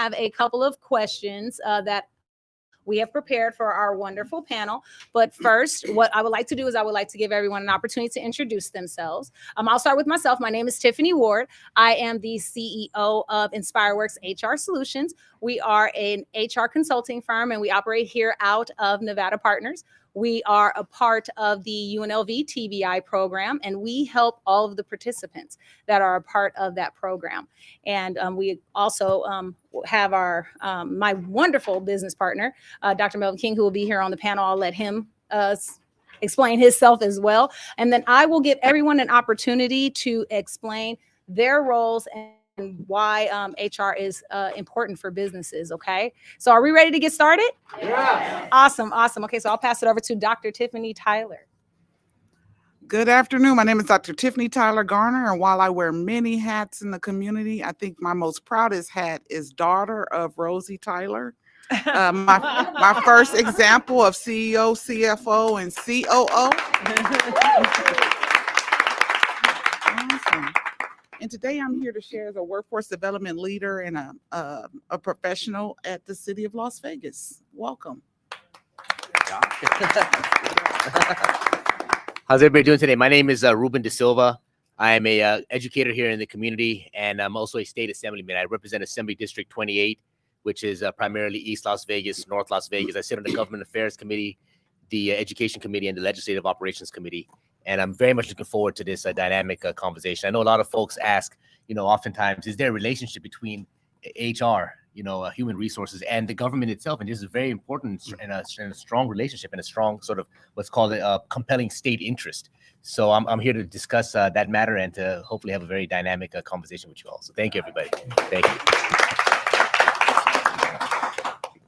have a couple of questions that we have prepared for our wonderful panel. But first, what I would like to do is I would like to give everyone an opportunity to introduce themselves. I'll start with myself. My name is Tiffany Ward. I am the CEO of InspireWorks HR Solutions. We are an HR consulting firm, and we operate here out of Nevada Partners. We are a part of the UNLV TBI program, and we help all of the participants that are a part of that program. And we also have our my wonderful business partner, Dr. Melvin King, who will be here on the panel. I'll let him explain himself as well. And then I will give everyone an opportunity to explain their roles and why HR is important for businesses, okay? So are we ready to get started? Yeah. Awesome. Okay, so I'll pass it over to Dr. Tiffany Tyler. Good afternoon. My name is Dr. Tiffany Tyler Garner, and while I wear many hats in the community, I think my most proudest hat is daughter of Rosie Tyler. My first example of CEO, CFO, and COO. Awesome. And today I'm here to share as a workforce development leader and a professional at the city of Las Vegas. Welcome. How's everybody doing today? My name is Ruben De Silva. I am a educator here in the community, and I'm also a state assemblyman. I represent Assembly District 28, which is primarily East Las Vegas, North Las Vegas. I sit on the Government Affairs Committee, the Education Committee, and the Legislative Operations Committee. And I'm very much looking forward to this dynamic conversation. I know a lot of folks ask, oftentimes, is there a relationship between HR, human resources, and the government itself? And this is very important and a strong relationship and a strong sort of what's called a compelling state interest. So I'm here to discuss that matter and to hopefully have a very dynamic conversation with you all. So thank you, everybody. Thank you.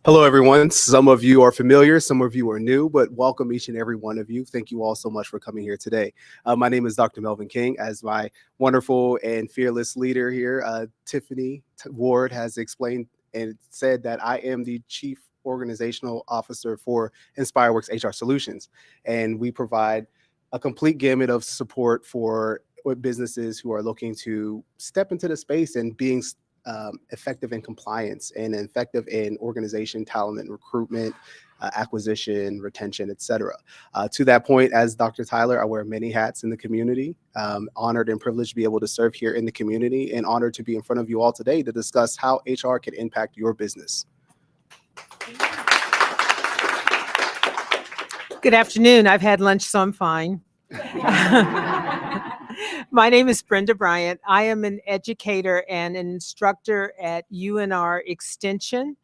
Hello, everyone. Some of you are familiar, some of you are new, but welcome each and every one of you. Thank you all so much for coming here today. My name is Dr. Melvin King. As my wonderful and fearless leader here, Tiffany Ward has explained and said that I am the Chief Organizational Officer for InspireWorks HR Solutions. And we provide a complete gamut of support for businesses who are looking to step into the space and being effective in compliance and effective in organization, talent, and recruitment, acquisition, retention, etc. To that point, as Dr. Tyler, I wear many hats in the community. Honored and privileged to be able to serve here in the community, and honored to be in front of you all today to discuss how HR can impact your business. Good afternoon. I've had lunch, so I'm fine. My name is Brenda Bryant. I am an educator and an instructor at UNR Extension.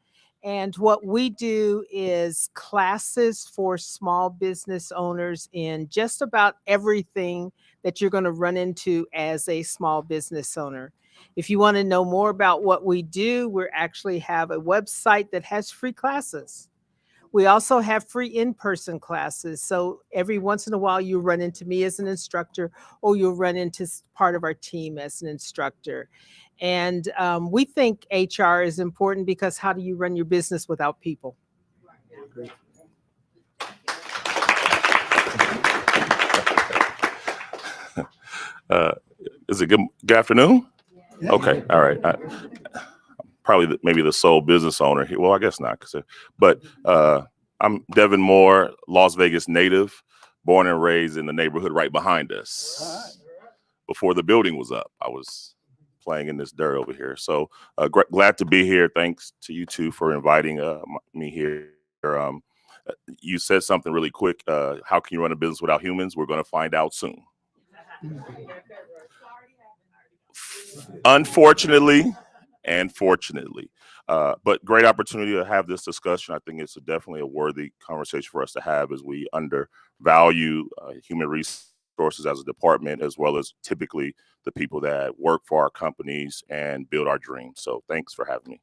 And what we do is classes for small business owners in just about everything that you're going to run into as a small business owner. If you want to know more about what we do, we actually have a website that has free classes. We also have free in-person classes. So every once in a while, you run into me as an instructor, or you'll run into part of our team as an instructor. And we think HR is important because how do you run your business without people? Great. Is it good afternoon? Yeah. Okay, all right. Probably maybe the sole business owner here. Well, I guess not, but I'm Devin Moore, Las Vegas native, born and raised in the neighborhood right behind us. Before the building was up, I was playing in this dirt over here. So glad to be here. Thanks to you two for inviting me here. You said something really quick. How can you run a business without humans? We're going to find out soon. Unfortunately and fortunately, but great opportunity to have this discussion. I think it's definitely a worthy conversation for us to have as we undervalue human resources as a department, as well as typically the people that work for our companies and build our dreams. So thanks for having me.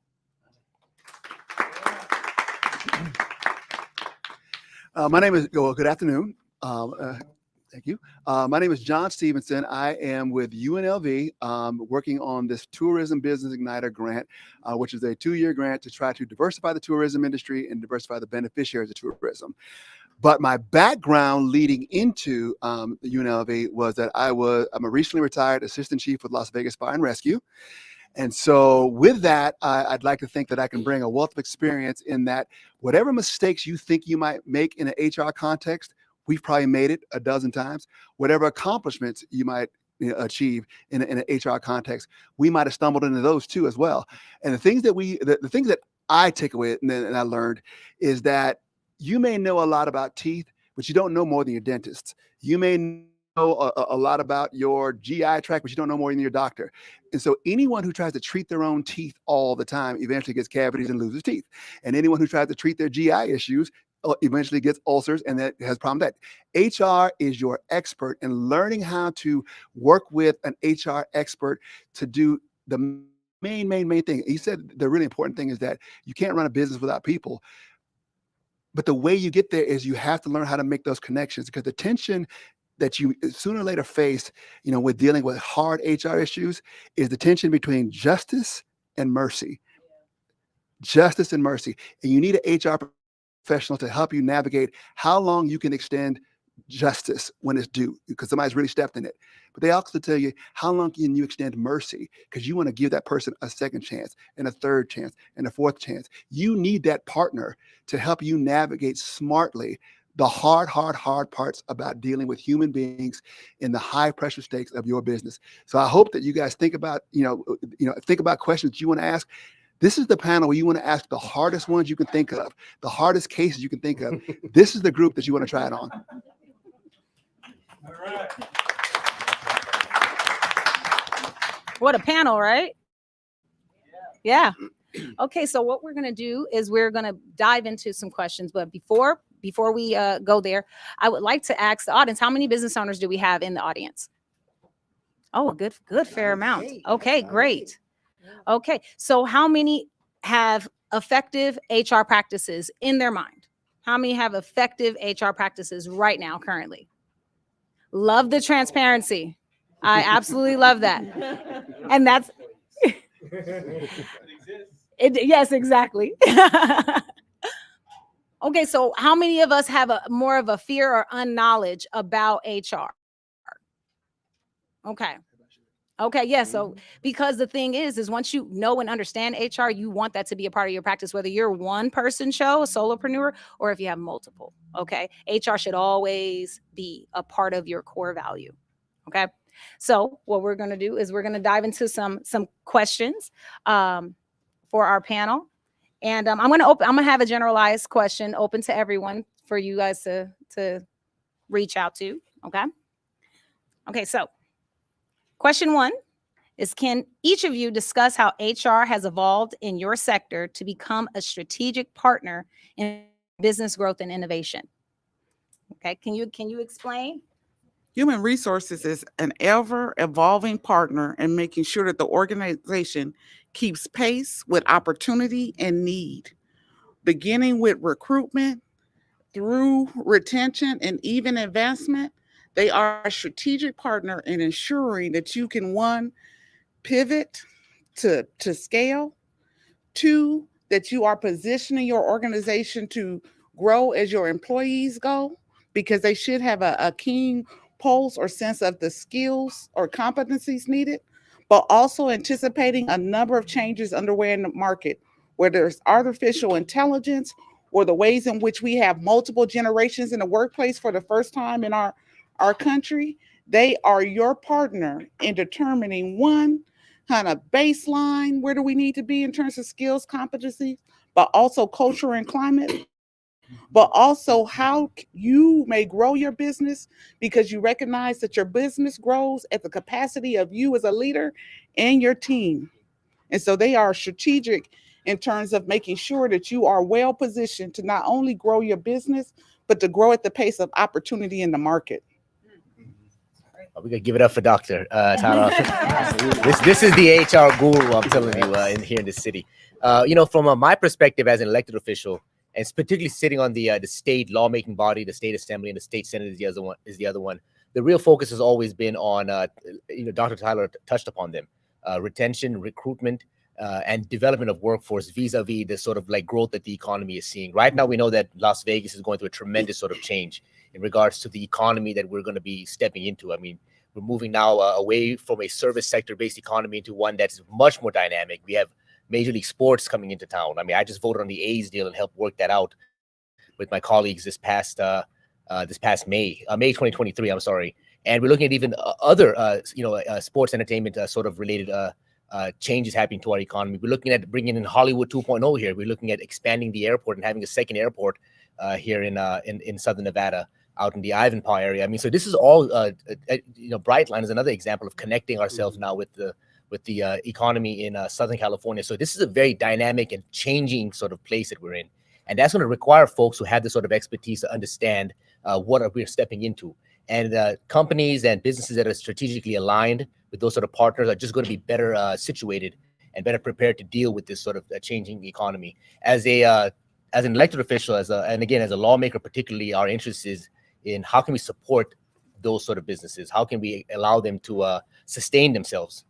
My name is, well, good afternoon. Thank you. My name is John Stevenson. I am with UNLV working on this Tourism Business Igniter grant, which is a 2-year grant to try to diversify the tourism industry and diversify the beneficiaries of tourism. But my background leading into the UNLV was that I'm a recently retired assistant chief with Las Vegas Fire and Rescue. And so with that, I'd like to think that I can bring a wealth of experience in that whatever mistakes you think you might make in an HR context, we've probably made it a dozen times. Whatever accomplishments you might achieve in an HR context, we might have stumbled into those too as well. And the things that the things that I take away and I learned is that you may know a lot about teeth, but you don't know more than your dentist. You may know a lot about your GI tract, but you don't know more than your doctor. And so anyone who tries to treat their own teeth all the time eventually gets cavities and loses teeth. And anyone who tries to treat their GI issues eventually gets ulcers and that has problems. That HR is your expert, and learning how to work with an HR expert to do the main thing. He said the really important thing is that you can't run a business without people. But the way you get there is you have to learn how to make those connections, because the tension that you sooner or later face, with dealing with hard HR issues is the tension between justice and mercy. Justice and mercy. And you need an HR professional to help you navigate how long you can extend justice when it's due, because somebody's really stepped in it. But they also tell you how long can you extend mercy, because you want to give that person a second chance and a third chance and a fourth chance. You need that partner to help you navigate smartly the hard parts about dealing with human beings in the high pressure stakes of your business. So I hope that you guys think about, think about questions you want to ask. This is the panel where you want to ask the hardest ones you can think of, the hardest cases you can think of. This is the group that you want to try it on. All right. What a panel, right? Yeah. Okay, so what we're going to do is we're going to dive into some questions. But before we go there, I would like to ask the audience, how many business owners do we have in the audience? Oh, a good fair amount. Okay, great. Okay, so how many have effective HR practices in their mind? How many have effective HR practices right now, currently? Love the transparency. I absolutely love that. And that's yes, exactly. Okay, so how many of us have more of a fear or unknowledge about HR? Okay, yeah. So because the thing is once you know and understand HR, you want that to be a part of your practice, whether you're one person show, a solopreneur, or if you have multiple. Okay, HR should always be a part of your core value. Okay, so what we're going to do is we're going to dive into some questions for our panel, and I'm going to have a generalized question open to everyone for you guys to reach out to. Okay, so question 1 is, can each of you discuss how HR has evolved in your sector to become a strategic partner in business growth and innovation? Okay, can you explain? Human resources is an ever-evolving partner in making sure that the organization keeps pace with opportunity and need, beginning with recruitment through retention and even investment. They are a strategic partner in ensuring that you can, 1, pivot to scale, 2, that you are positioning your organization to grow as your employees go, because they should have a keen pulse or sense of the skills or competencies needed, but also anticipating a number of changes underway in the market, whether there's artificial intelligence or the ways in which we have multiple generations in the workplace for the first time in our country. They are your partner in determining, 1, kind of baseline, where do we need to be in terms of skills, competencies, but also culture and climate, but also how you may grow your business, because you recognize that your business grows at the capacity of you as a leader and your team. And so they are strategic in terms of making sure that you are well positioned to not only grow your business, but to grow at the pace of opportunity in the market. We're gonna give it up for Dr. Tyler. This is the HR guru, I'm telling you, here in the city. From my perspective as an elected official, and particularly sitting on the state lawmaking body, the state assembly, and the state senate is the other one. The real focus has always been on, Dr. Tyler touched upon them, retention, recruitment, and development of workforce vis-a-vis the sort of like growth that the economy is seeing. Right now, we know that Las Vegas is going through a tremendous sort of change in regards to the economy that we're going to be stepping into. I mean, We're moving now away from a service sector-based economy into one that's much more dynamic. We have Major League Sports coming into town. I mean, I just voted on the A's deal and helped work that out with my colleagues this past May 2023. I'm sorry, and we're looking at even other sports entertainment sort of related changes happening to our economy. We're looking at bringing in Hollywood 2.0 here. We're looking at expanding the airport and having a second airport here in Southern Nevada, out in the Ivanpah area. I mean, so this is all Brightline is another example of connecting ourselves now with the economy in Southern California. So this is a very dynamic and changing sort of place that we're in. And that's going to require folks who have this sort of expertise to understand what we're stepping into. And companies and businesses that are strategically aligned with those sort of partners are just going to be better situated and better prepared to deal with this sort of changing economy. As an elected official, and again, as a lawmaker, particularly, our interest is in how can we support those sort of businesses? How can we allow them to sustain themselves?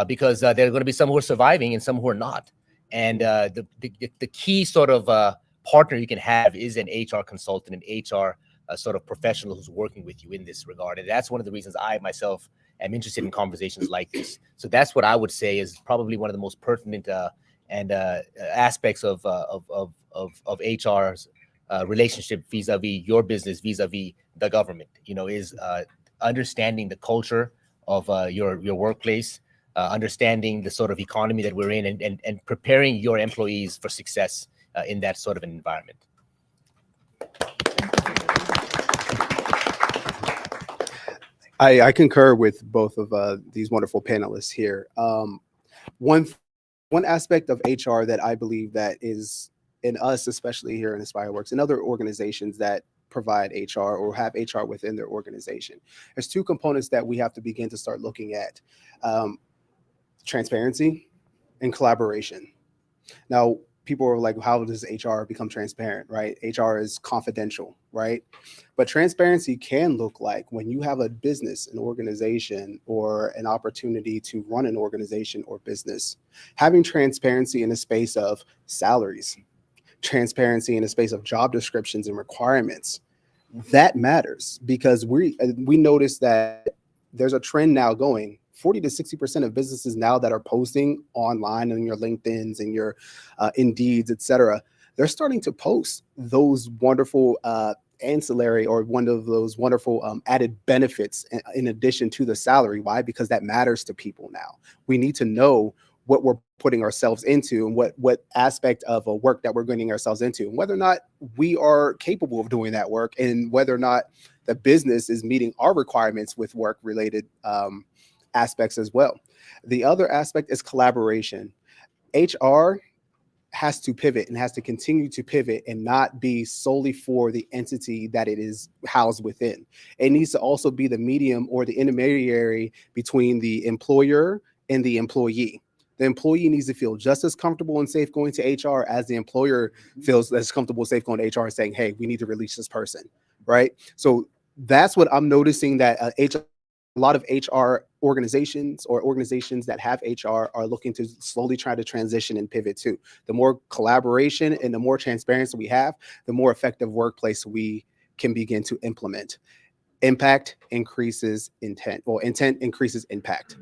Because there are going to be some who are surviving and some who are not. And the key sort of partner you can have is an HR consultant, an HR sort of professional who's working with you in this regard. And that's one of the reasons I myself am interested in conversations like this. So that's what I would say is probably one of the most pertinent aspects of HR's relationship vis-a-vis your business, vis-a-vis the government, is understanding the culture of your workplace, understanding the sort of economy that we're in, and preparing your employees for success in that sort of an environment. I concur with both of these wonderful panelists here. One aspect of HR that I believe that is in us, especially here in AspireWorks and other organizations that provide HR or have HR within their organization, there's two components that we have to begin to start looking at: transparency and collaboration. Now, people are like, how does HR become transparent, right? HR is confidential, right? But transparency can look like when you have a business, an organization, or an opportunity to run an organization or business, having transparency in the space of salaries, transparency in the space of job descriptions and requirements, that matters, because we notice that there's a trend now going 40 to 60% of businesses now that are posting online on your LinkedIn's and your Indeeds, et cetera, they're starting to post those wonderful ancillary or one of those wonderful added benefits in addition to the salary. Why? Because that matters to people now. We need to know what we're putting ourselves into and what aspect of a work that we're getting ourselves into, and whether or not we are capable of doing that work, and whether or not the business is meeting our requirements with work related aspects as well. The other aspect is collaboration. HR has to pivot and has to continue to pivot and not be solely for the entity that it is housed within. It needs to also be the medium or the intermediary between the employer and the employee. The employee needs to feel just as comfortable and safe going to HR as the employer feels as comfortable and safe going to HR and saying, hey, we need to release this person, right? So that's what I'm noticing, that a lot of HR organizations or organizations that have HR are looking to slowly try to transition and pivot to. The more collaboration and the more transparency we have, the more effective workplace we can begin to implement. Impact increases intent, or intent increases impact,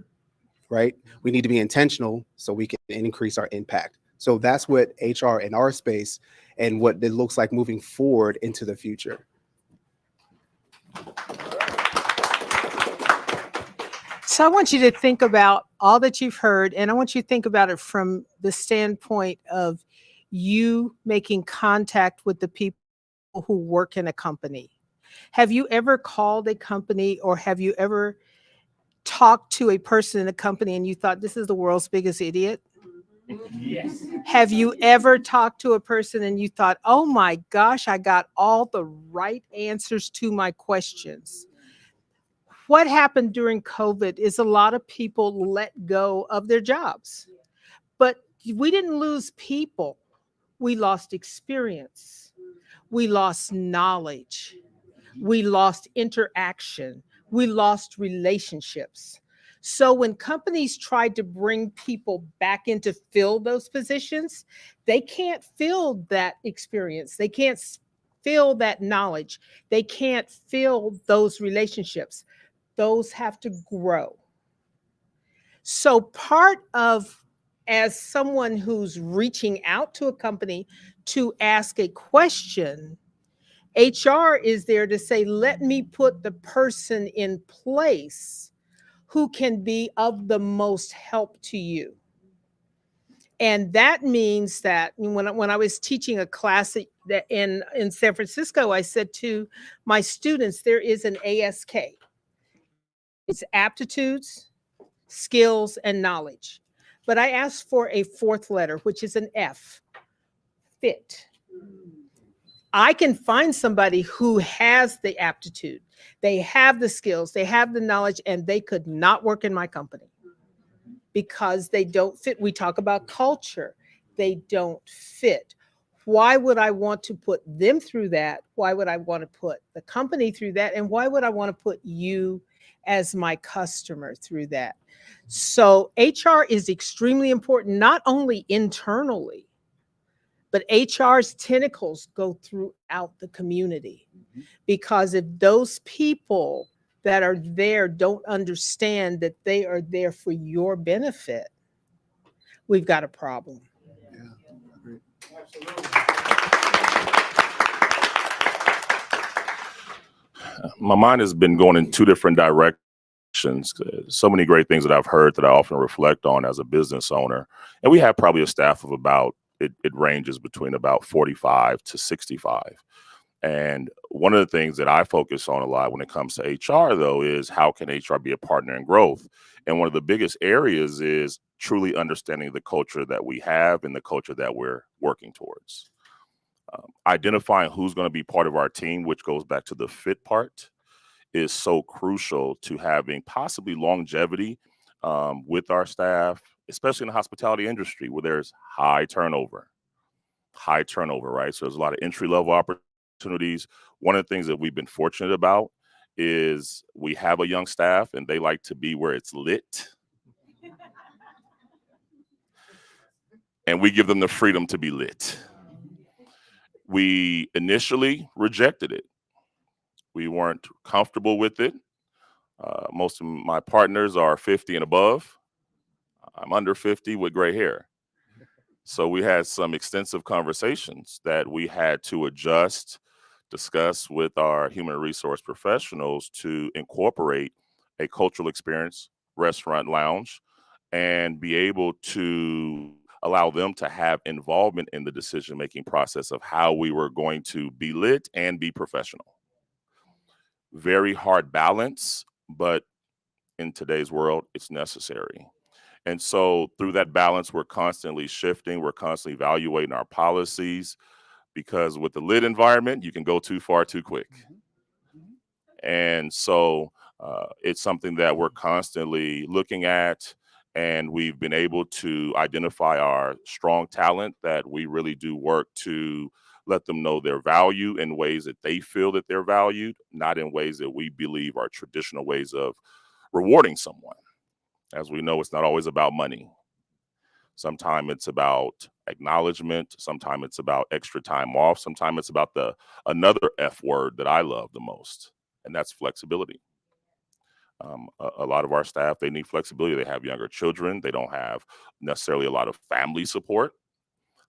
right? We need to be intentional so we can increase our impact. So that's what HR in our space and what it looks like moving forward into the future. So I want you to think about all that you've heard, and I want you to think about it from the standpoint of you making contact with the people who work in a company. Have you ever called a company, or have you ever talked to a person in a company and you thought, this is the world's biggest idiot? Yes. Have you ever talked to a person and you thought, oh my gosh, I got all the right answers to my questions? What happened during COVID is a lot of people let go of their jobs, but we didn't lose people. We lost experience. We lost knowledge. We lost interaction. We lost relationships. So when companies tried to bring people back in to fill those positions, they can't fill that experience. They can't fill that knowledge. They can't fill those relationships. those have to grow. So part of, as someone who's reaching out to a company to ask a question, HR is there to say, let me put the person in place who can be of the most help to you. And that means that when I was teaching a class in San Francisco, I said to my students, there is an ASK. It's aptitudes, skills, and knowledge. But I asked for a fourth letter, which is an F, fit. I can find somebody who has the aptitude, they have the skills, they have the knowledge, and they could not work in my company because they don't fit. We talk about culture. They don't fit. Why would I want to put them through that? Why would I want to put the company through that? And why would I want to put you as my customer through that? So HR is extremely important, not only internally, but HR's tentacles go throughout the community. Because if those people that are there don't understand that they are there for your benefit, we've got a problem. Yeah, agreed. My mind has been going in two different directions. So many great things that I've heard that I often reflect on as a business owner. And we have probably a staff of about, it ranges between about 45 to 65. And one of the things that I focus on a lot when it comes to HR, though, is how can HR be a partner in growth? And one of the biggest areas is truly understanding the culture that we have and the culture that we're working towards. Identifying who's going to be part of our team, which goes back to the fit part, is so crucial to having possibly longevity with our staff, especially in the hospitality industry where there's high turnover, right? So there's a lot of entry-level opportunities. One of the things that we've been fortunate about is we have a young staff and they like to be where it's lit. And we give them the freedom to be lit. We initially rejected it. We weren't comfortable with it. Most of my partners are 50 and above. I'm under 50 with gray hair. So we had some extensive conversations that we had to adjust, discuss with our human resource professionals to incorporate a cultural experience, restaurant lounge, and be able to allow them to have involvement in the decision-making process of how we were going to be lit and be professional. Very hard balance, but in today's world, it's necessary. And so through that balance, we're constantly shifting, we're constantly evaluating our policies, because with the lit environment, you can go too far too quick. And so it's something that we're constantly looking at, and we've been able to identify our strong talent that we really do work to let them know their value in ways that they feel that they're valued, not in ways that we believe are traditional ways of rewarding someone. As we know, it's not always about money. Sometimes it's about acknowledgement. Sometimes it's about extra time off. Sometimes it's about another F word that I love the most, and that's flexibility. A lot of our staff, they need flexibility. They have younger children. They don't have necessarily a lot of family support.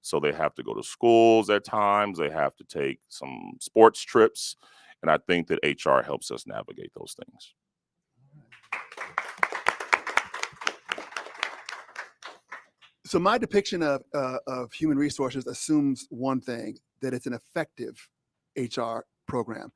So they have to go to schools at times. They have to take some sports trips. And I think that HR helps us navigate those things. So my depiction of human resources assumes one thing, that it's an effective HR program.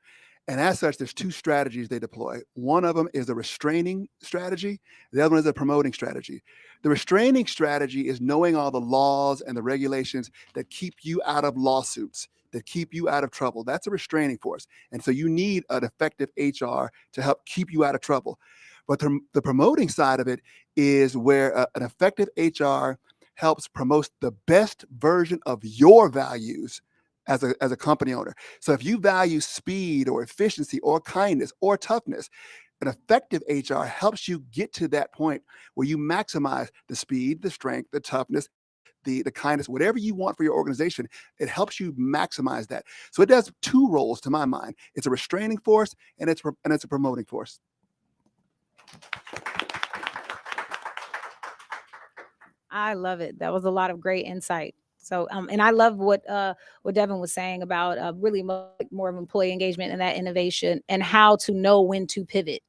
And as such, there's two strategies they deploy. One of them is a restraining strategy. The other one is a promoting strategy. The restraining strategy is knowing all the laws and the regulations that keep you out of lawsuits, that keep you out of trouble. That's a restraining force. And so you need an effective HR to help keep you out of trouble. But the promoting side of it is where an effective HR helps promote the best version of your values as a company owner. So if you value speed or efficiency or kindness or toughness, an effective HR helps you get to that point where you maximize the speed, the strength, the toughness, the kindness, whatever you want for your organization. It helps you maximize that. So it does two roles to my mind. It's a restraining force and it's a promoting force. I love it. That was a lot of great insight. So, and I love what Devin was saying about really more of employee engagement and that innovation and how to know when to pivot.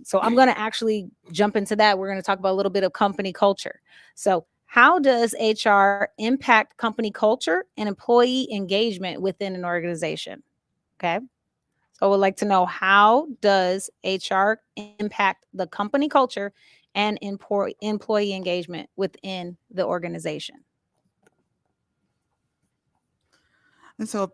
So I'm going to actually jump into that. We're going to talk about a little bit of company culture. So how does HR impact company culture and employee engagement within an organization? Okay. So I would like to know, how does HR impact the company culture and employee engagement within the organization? And so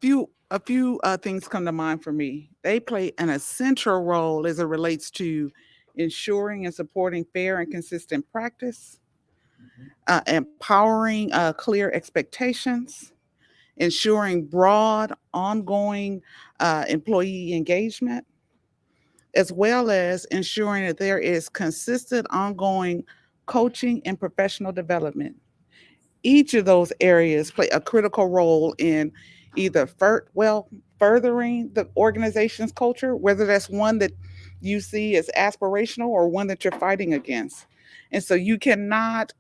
a few things come to mind for me. They play an essential role as it relates to ensuring and supporting fair and consistent practice, empowering clear expectations, ensuring broad, ongoing employee engagement, as well as ensuring that there is consistent, ongoing coaching and professional development. Each of those areas play a critical role in either furthering the organization's culture, whether that's one that you see as aspirational or one that you're fighting against. And so you cannot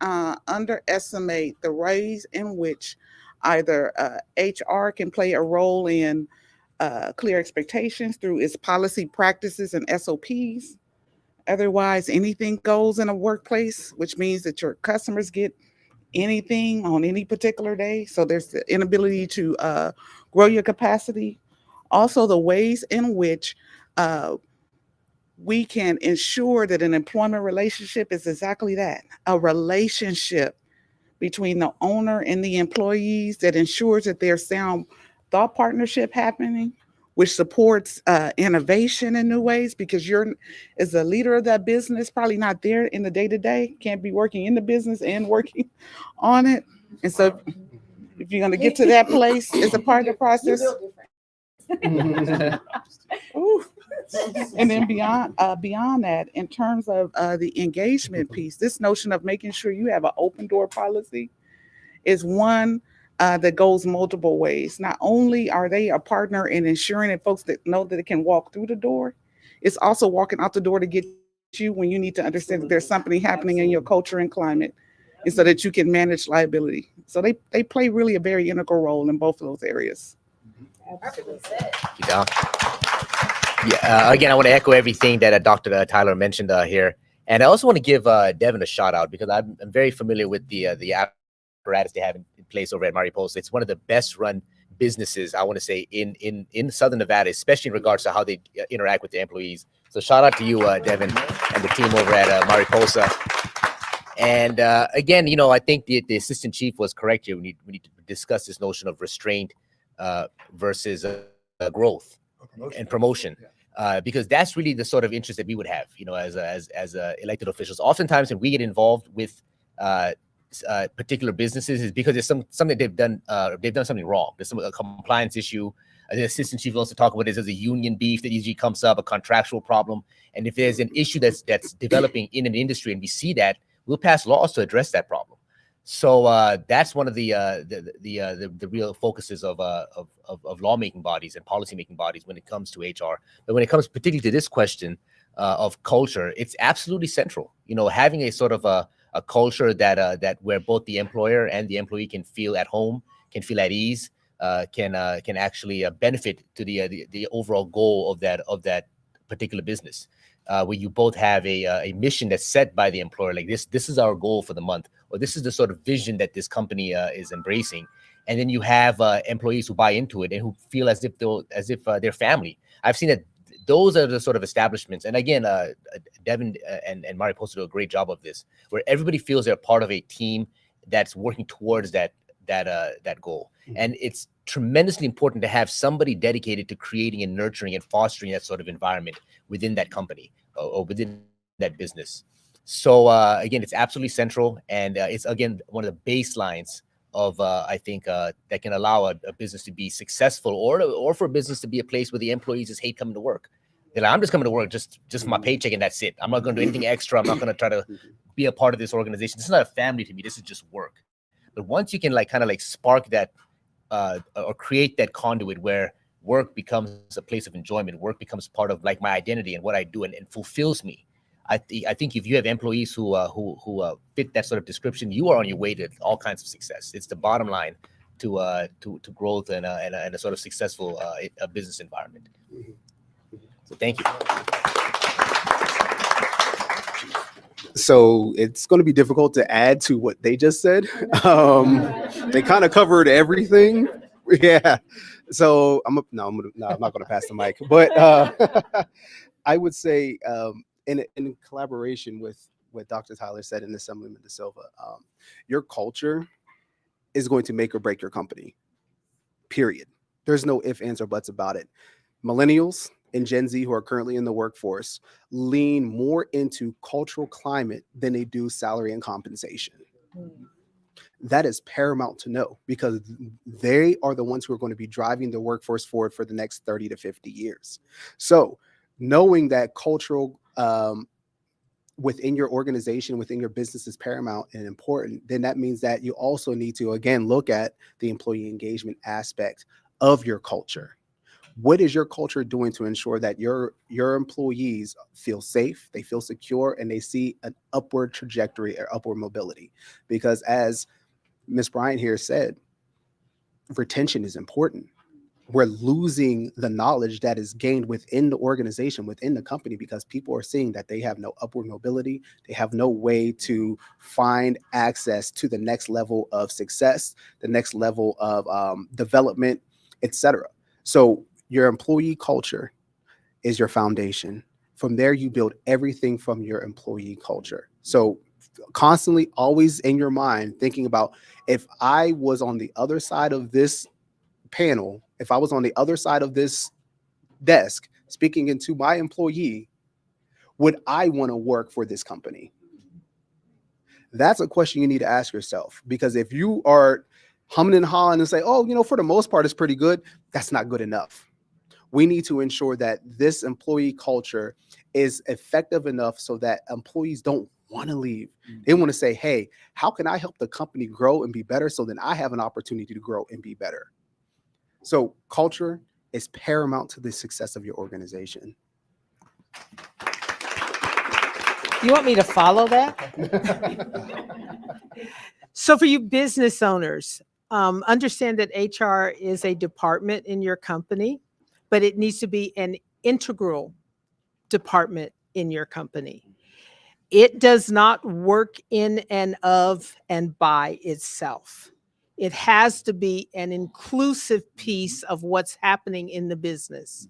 underestimate the ways in which either HR can play a role in clear expectations through its policy practices and SOPs. Otherwise, anything goes in a workplace, which means that your customers get anything on any particular day. So there's the inability to grow your capacity. Also, the ways in which we can ensure that an employment relationship is exactly that, a relationship between the owner and the employees that ensures that there's sound thought partnership happening, which supports innovation in new ways, because you're, as a leader of that business, probably not there in the day-to-day, can't be working in the business and working on it. And so if you're going to get to that place as a part of the process, ooh. And then beyond that, in terms of the engagement piece, this notion of making sure you have an open door policy is one that goes multiple ways. Not only are they a partner in ensuring that folks that know that it can walk through the door, it's also walking out the door to get you when you need to understand that there's something happening in your culture and climate, and so that you can manage liability. So they play really a very integral role in both of those areas. Again, I want to echo everything that Dr. Tyler mentioned here. And I also want to give Devin a shout out, because I'm very familiar with the apparatus they have in place over at Mariposa. It's one of the best run businesses, I want to say, in Southern Nevada, especially in regards to how they interact with the employees. So shout out to you, Devin, and the team over at Mariposa. And again, I think the assistant chief was correct here. We need to discuss this notion of restraint versus growth and promotion. Because that's really the sort of interest that we would have, as elected officials. Oftentimes, when we get involved with particular businesses, is because there's something they've done something wrong. There's a compliance issue. The assistant chief wants to talk about this as a union beef that usually comes up, a contractual problem. And if there's an issue that's developing in an industry, and we see that, we'll pass laws to address that problem. So that's one of the real focuses of lawmaking bodies and policymaking bodies when it comes to HR. But when it comes particularly to this question of culture, it's absolutely central. Having a sort of a culture that where both the employer and the employee can feel at home, can feel at ease, can actually benefit to the overall goal of that particular business. Where you both have a mission that's set by the employer, like this is our goal for the month, or this is the sort of vision that this company is embracing, and then you have employees who buy into it and who feel as if they're family. I've seen that those are the sort of establishments, and again, Devin and Mariposa do a great job of this, where everybody feels they're part of a team that's working towards that goal. And it's tremendously important to have somebody dedicated to creating and nurturing and fostering that sort of environment within that company or within that business. So again, it's absolutely central, and it's again one of the baselines of I think that can allow a business to be successful, or for a business to be a place where the employees just hate coming to work. They're like, I'm just coming to work just for my paycheck, and that's it. I'm not going to do anything extra. I'm not going to try to be a part of this organization. This is not a family to me. This is just work. But once you can kind of spark that or create that conduit where work becomes a place of enjoyment, work becomes part of my identity and what I do, and fulfills me, I think if you have employees who fit that sort of description, you are on your way to all kinds of success. It's the bottom line to growth and a sort of successful business environment. So thank you. So it's going to be difficult to add to what they just said. They kind of covered everything. Yeah. So I'm not going to pass the mic, but I would say in collaboration with what Dr. Tyler said and Assemblyman De Silva, your culture is going to make or break your company. Period. There's no ifs, ands, or buts about it. Millennials and Gen Z who are currently in the workforce lean more into cultural climate than they do salary and compensation. That is paramount to know because they are the ones who are going to be driving the workforce forward for the next 30 to 50 years. So knowing that cultural within your organization, within your business is paramount and important, then that means that you also need to, again, look at the employee engagement aspect of your culture. What is your culture doing to ensure that your employees feel safe, they feel secure, and they see an upward trajectory or upward mobility? Because as Ms. Bryant here said, retention is important. We're losing the knowledge that is gained within the organization, within the company, because people are seeing that they have no upward mobility. They have no way to find access to the next level of success, the next level of development, etc. So your employee culture is your foundation. From there, you build everything from your employee culture. So constantly, always in your mind, thinking about if I was on the other side of this panel, if I was on the other side of this desk speaking into my employee, would I want to work for this company? That's a question you need to ask yourself, because if you are humming and hawing and say, oh, for the most part, it's pretty good, that's not good enough. We need to ensure that this employee culture is effective enough so that employees don't want to leave. They want to say, hey, how can I help the company grow and be better so then I have an opportunity to grow and be better? So culture is paramount to the success of your organization. You want me to follow that? So for you business owners, understand that HR is a department in your company, but it needs to be an integral department in your company. It does not work in and of and by itself. It has to be an inclusive piece of what's happening in the business.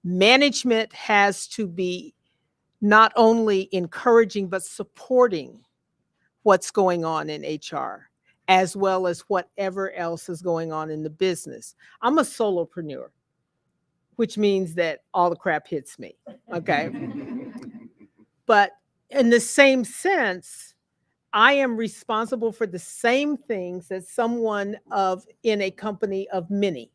Management has to be not only encouraging, but supporting what's going on in HR, as well as whatever else is going on in the business. I'm a solopreneur, which means that all the crap hits me, okay? But in the same sense, I am responsible for the same things that someone in a company of many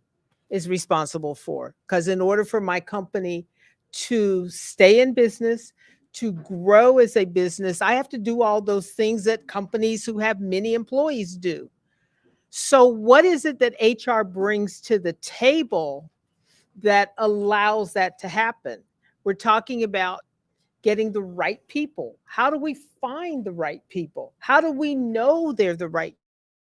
is responsible for. Because in order for my company to stay in business, to grow as a business, I have to do all those things that companies who have many employees do. So what is it that HR brings to the table that allows that to happen? We're talking about getting the right people. How do we find the right people? How do we know they're the right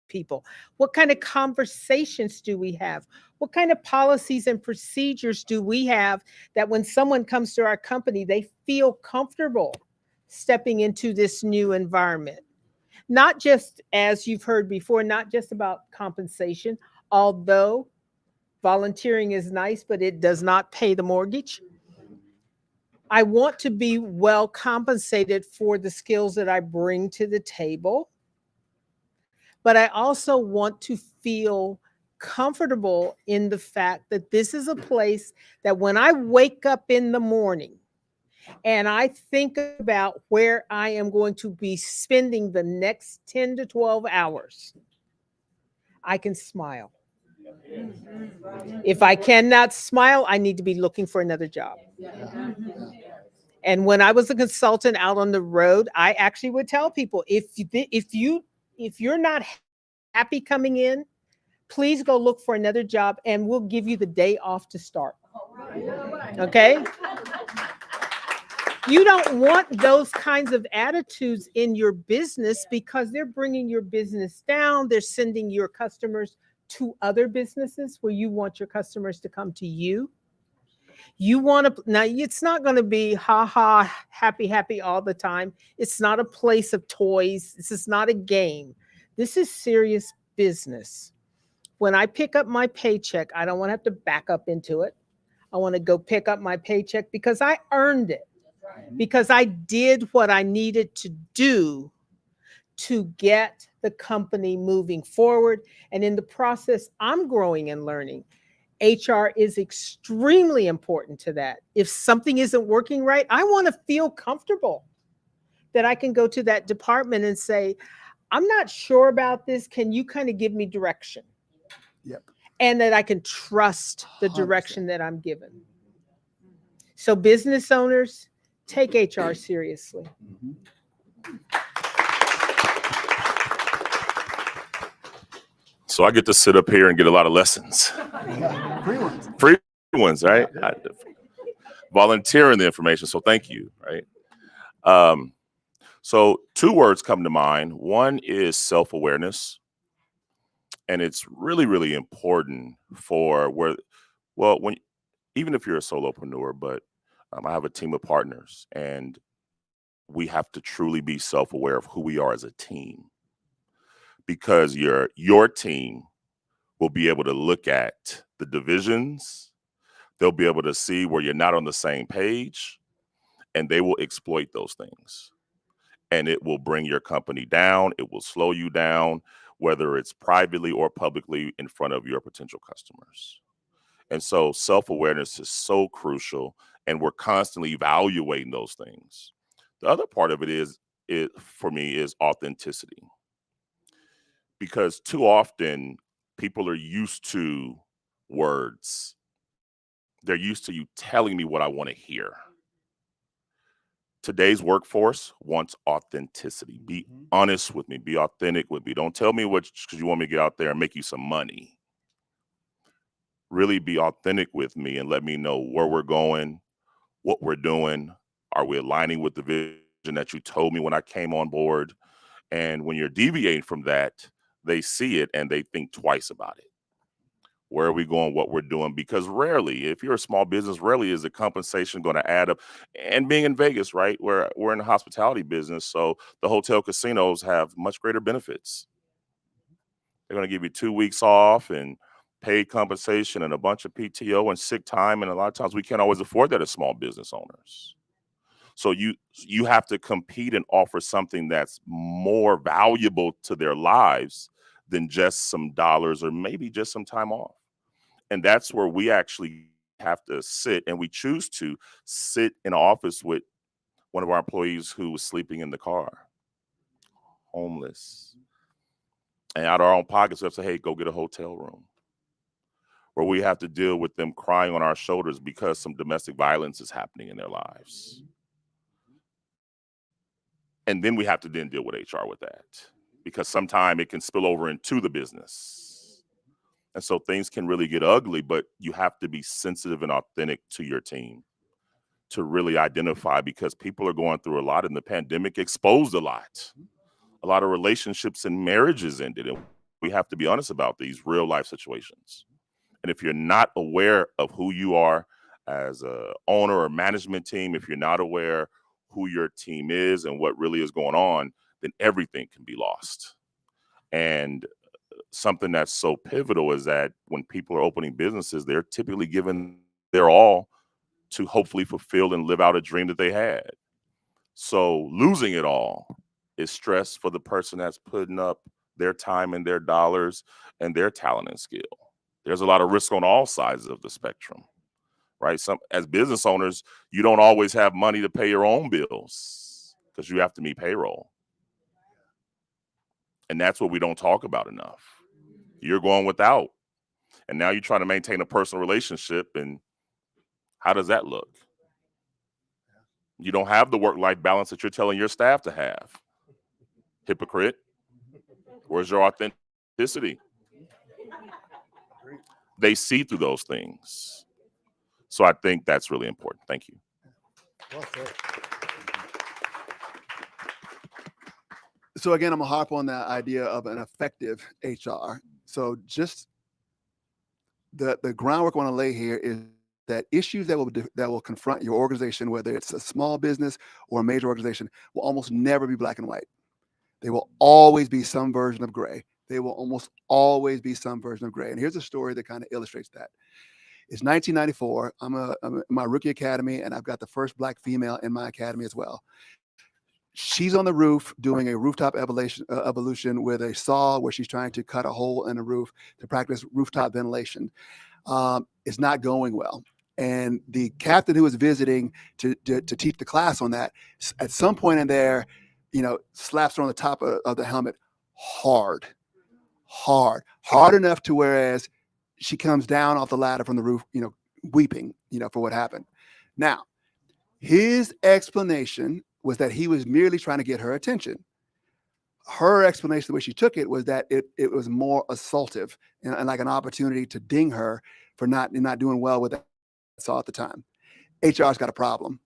people? What kind of conversations do we have? What kind of policies and procedures do we have that when someone comes to our company, they feel comfortable stepping into this new environment? Not just, as you've heard before, not just about compensation, although volunteering is nice, but it does not pay the mortgage. I want to be well compensated for the skills that I bring to the table, but I also want to feel comfortable in the fact that this is a place that when I wake up in the morning and I think about where I am going to be spending the next 10 to 12 hours, I can smile. If I cannot smile, I need to be looking for another job. And when I was a consultant out on the road, I actually would tell people, if you're not happy coming in, please go look for another job and we'll give you the day off to start. Okay? You don't want those kinds of attitudes in your business because they're bringing your business down. They're sending your customers to other businesses where you want your customers to come to you. You want to, now it's not going to be ha ha, happy, happy all the time. It's not a place of toys. This is not a game. This is serious business. When I pick up my paycheck, I don't want to have to back up into it. I want to go pick up my paycheck because I earned it, because I did what I needed to do to get the company moving forward. And in the process, I'm growing and learning. HR is extremely important to that. If something isn't working right, I want to feel comfortable that I can go to that department and say, I'm not sure about this. Can you kind of give me direction? Yep. And that I can trust the 100%. direction that I'm given. So business owners, take HR seriously. So I get to sit up here and get a lot of lessons. Free ones. Free ones, right? Volunteering the information. So thank you, right? So 2 words come to mind. One is self-awareness. And it's really, really important for even if you're a solopreneur, but I have a team of partners, and we have to truly be self-aware of who we are as a team, because your team will be able to look at the divisions. They'll be able to see where you're not on the same page, and they will exploit those things. And it will bring your company down. It will slow you down, whether it's privately or publicly in front of your potential customers. And so self-awareness is so crucial, and we're constantly evaluating those things. The other part of it for me is authenticity, because too often people are used to words. They're used to you telling me what I want to hear. Today's workforce wants authenticity. Be honest with me. Be authentic with me. Don't tell me what because you want me to get out there and make you some money. Really be authentic with me and let me know where we're going, what we're doing. Are we aligning with the vision that you told me when I came on board? And when you're deviating from that, they see it and they think twice about it. Where are we going, what we're doing? Because rarely, if you're a small business, rarely is the compensation going to add up. And being in Vegas, right, we're in the hospitality business, so the hotel casinos have much greater benefits. They're going to give you 2 weeks off and paid compensation and a bunch of PTO and sick time. And a lot of times we can't always afford that as small business owners. So you have to compete and offer something that's more valuable to their lives than just some dollars or maybe just some time off. And that's where we actually have to sit, and we choose to sit in an office with one of our employees who was sleeping in the car, homeless. And out of our own pockets, we have to say, hey, go get a hotel room. Where we have to deal with them crying on our shoulders because some domestic violence is happening in their lives. And then we have to then deal with HR with that, because sometimes it can spill over into the business. And so things can really get ugly, but you have to be sensitive and authentic to your team to really identify, because people are going through a lot, and the pandemic exposed a lot. A lot of relationships and marriages ended, and we have to be honest about these real life situations. And if you're not aware of who you are as a owner or management team, if you're not aware who your team is and what really is going on, then everything can be lost. And something that's so pivotal is that when people are opening businesses, they're typically giving their all to hopefully fulfill and live out a dream that they had. So losing it all is stress for the person that's putting up their time and their dollars and their talent and skill. There's a lot of risk on all sides of the spectrum, right? As business owners, you don't always have money to pay your own bills because you have to meet payroll. And that's what we don't talk about enough. You're going without. And now you're trying to maintain a personal relationship. And how does that look? You don't have the work-life balance that you're telling your staff to have. Hypocrite. Where's your authenticity? They see through those things. So I think that's really important. Thank you. Well said. So again, I'm gonna harp on that idea of an effective HR. So just the groundwork I want to lay here is that issues that will confront your organization, whether it's a small business or a major organization, will almost never be black and white. They will always be some version of gray. They will almost always be some version of gray. And here's a story that kind of illustrates that. It's 1994. I'm in my rookie academy, and I've got the first black female in my academy as well. She's on the roof doing a rooftop evolution with a saw where she's trying to cut a hole in the roof to practice rooftop ventilation. It's not going well. And the captain who was visiting to teach the class on that, at some point in there, slaps her on the top of the helmet hard enough to whereas she comes down off the ladder from the roof, weeping, for what happened. Now, his explanation was that he was merely trying to get her attention. Her explanation, the way she took it, was that it was more assaultive and like an opportunity to ding her for not doing well with that saw at the time. HR's got a problem.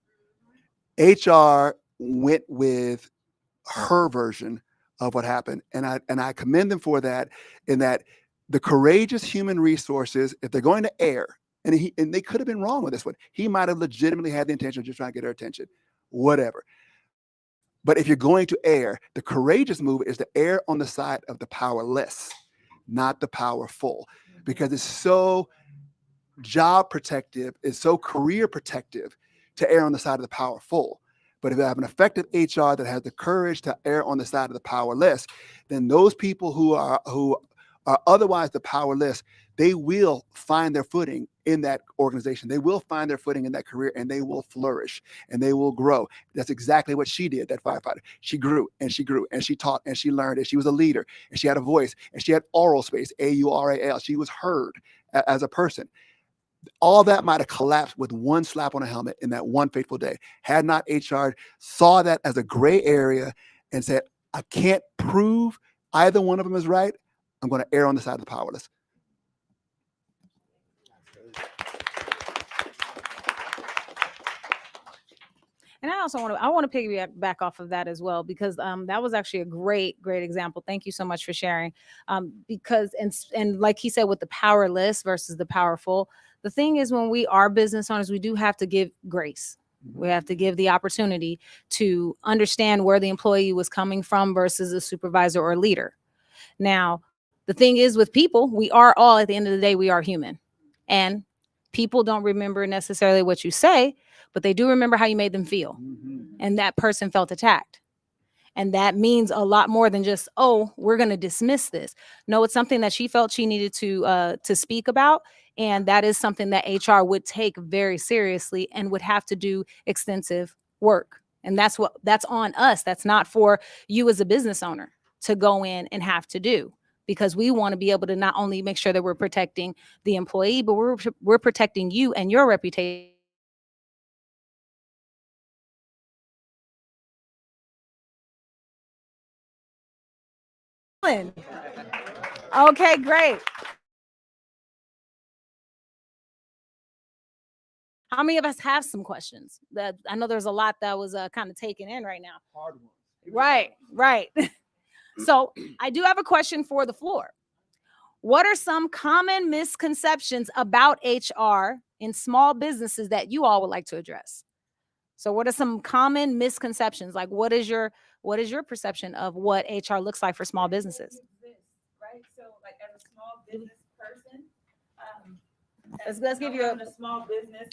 HR went with her version of what happened, and I commend them for that. In that, the courageous human resources, if they're going to err, and they could have been wrong with this one, he might have legitimately had the intention of just trying to get her attention, whatever. But if you're going to err, the courageous move is to err on the side of the powerless, not the powerful, because it's so job protective, it's so career protective to err on the side of the powerful. But if you have an effective HR that has the courage to err on the side of the powerless, then those people who are otherwise the powerless, they will find their footing in that organization. They will find their footing in that career, and they will flourish and they will grow. That's exactly what she did, that firefighter. She grew and she grew and she taught and she learned and she was a leader and she had a voice and she had oral space, AURAL. She was heard as a person. All that might have collapsed with one slap on a helmet in that one fateful day. Had not HR saw that as a gray area and said, I can't prove either one of them is right, I'm going to err on the side of the powerless. And I want to piggyback off of that as well, because that was actually a great example. Thank you so much for sharing. Because and like he said, with the powerless versus the powerful, the thing is, when we are business owners, we do have to give grace. We have to give the opportunity to understand where the employee was coming from versus a supervisor or leader. Now, the thing is, with people, we are all, at the end of the day, we are human. And people don't remember necessarily what you say, but they do remember how you made them feel. And that person felt attacked. And that means a lot more than just, oh, we're going to dismiss this. No, it's something that she felt she needed to speak about. And that is something that HR would take very seriously and would have to do extensive work. And that's on us. That's not for you as a business owner to go in and have to do, because we want to be able to not only make sure that we're protecting the employee, but we're protecting you and your reputation. Okay, great. How many of us have some questions? That I know there's a lot that was kind of taken in right now. Hard ones. Right. So I do have a question for the floor. What are some common misconceptions about HR in small businesses that you all would like to address? So what are some common misconceptions? Like, what is your perception of what HR looks like for small businesses? Right. So, like, as a small business person, Let's give you a small business.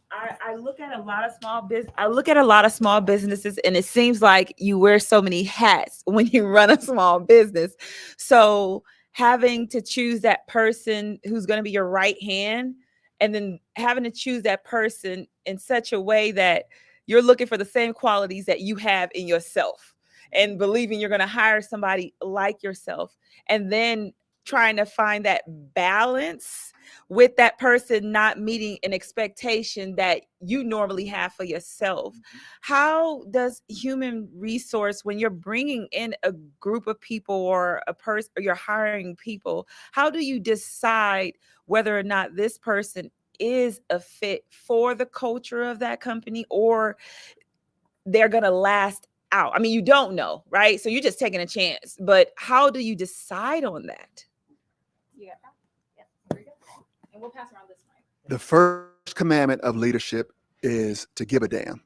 I look at a lot of small business. I look at a lot of small businesses, and it seems like you wear so many hats when you run a small business. So having to choose that person who's going to be your right hand, and then having to choose that person in such a way that you're looking for the same qualities that you have in yourself, and believing you're going to hire somebody like yourself, and then trying to find that balance with that person not meeting an expectation that you normally have for yourself. How does human resource, when you're bringing in a group of people or a person, or you're hiring people, how do you decide whether or not this person is a fit for the culture of that company, or they're going to last out? I mean, you don't know, right? So you're just taking a chance. But how do you decide on that? Yeah. There we go. And we'll pass around this mic. The first commandment of leadership is to give a damn.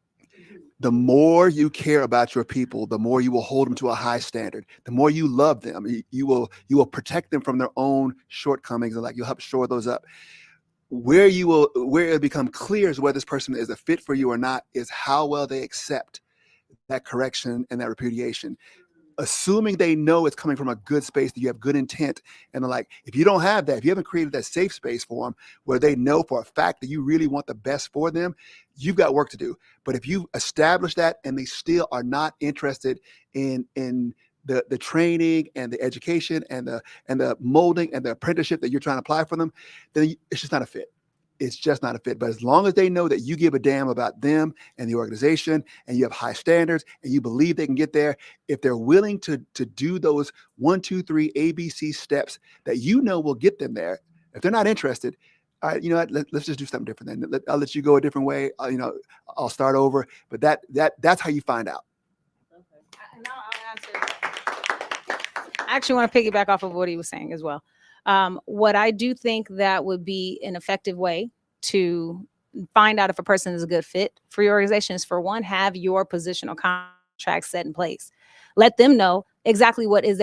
The more you care about your people, the more you will hold them to a high standard. The more you love them, you will protect them from their own shortcomings, and like you'll help shore those up. Where it'll become clear is whether this person is a fit for you or not is how well they accept that correction and that repudiation. Assuming they know it's coming from a good space, that you have good intent, and they're like, if you don't have that, if you haven't created that safe space for them where they know for a fact that you really want the best for them, you've got work to do. But if you establish that and they still are not interested in the training and the education and the molding and the apprenticeship that you're trying to apply for them, then it's just not a fit. It's just not a fit. But as long as they know that you give a damn about them and the organization, and you have high standards, and you believe they can get there, if they're willing to do those 1, 2, 3 ABC steps that you know will get them there, if they're not interested, all right, you know what? Let's just do something different. Then I'll let you go a different way. I'll start over. But that's how you find out. And now I'll answer. I actually want to piggyback off of what he was saying as well. What I do think that would be an effective way to find out if a person is a good fit for your organization is, for one, have your positional contract set in place. Let them know exactly what is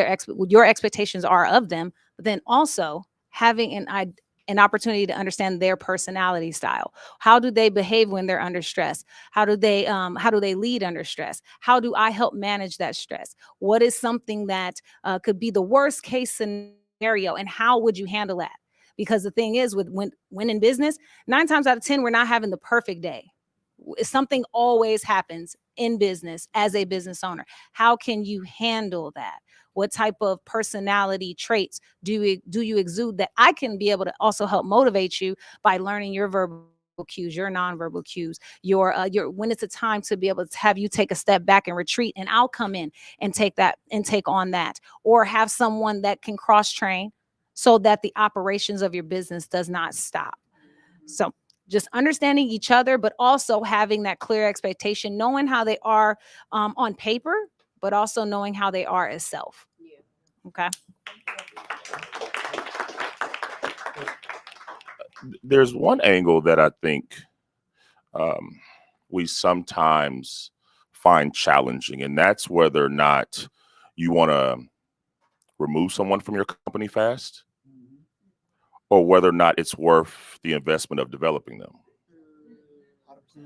your expectations are of them, but then also having an opportunity to understand their personality style. How do they behave when they're under stress? How do they lead under stress? How do I help manage that stress? What is something that could be the worst case scenario, and how would you handle that? Because the thing is, when in business, 9 times out of 10, we're not having the perfect day. Something always happens in business as a business owner. How can you handle that? What type of personality traits do you exude that I can be able to also help motivate you by learning your verbal cues, your nonverbal cues, your when it's a time to be able to have you take a step back and retreat, and I'll come in and take on that, or have someone that can cross train so that the operations of your business does not stop. So just understanding each other, but also having that clear expectation, knowing how they are on paper, but also knowing how they are as self. Okay. There's one angle that I think we sometimes find challenging, and that's whether or not you want to remove someone from your company fast, or whether or not it's worth the investment of developing them. 100%.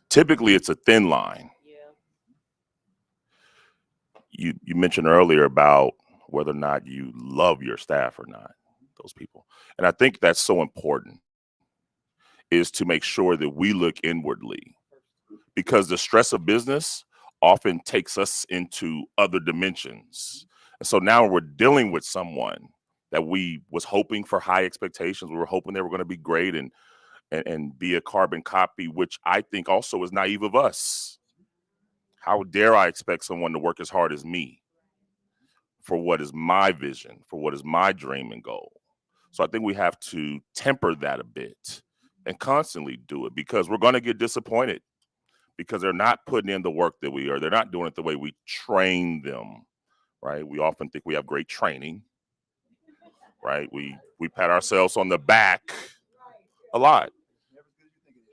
Typically, it's a thin line. You mentioned earlier about whether or not you love your staff or not, those people. And I think that's so important, is to make sure that we look inwardly, because the stress of business often takes us into other dimensions. And so now we're dealing with someone that we was hoping for high expectations. We were hoping they were going to be great and be a carbon copy, which I think also is naive of us. How dare I expect someone to work as hard as me for what is my vision, for what is my dream and goal? So I think we have to temper that a bit and constantly do it, because we're going to get disappointed because they're not putting in the work that we are. They're not doing it the way we train them, right? We often think we have great training, right? We pat ourselves on the back a lot.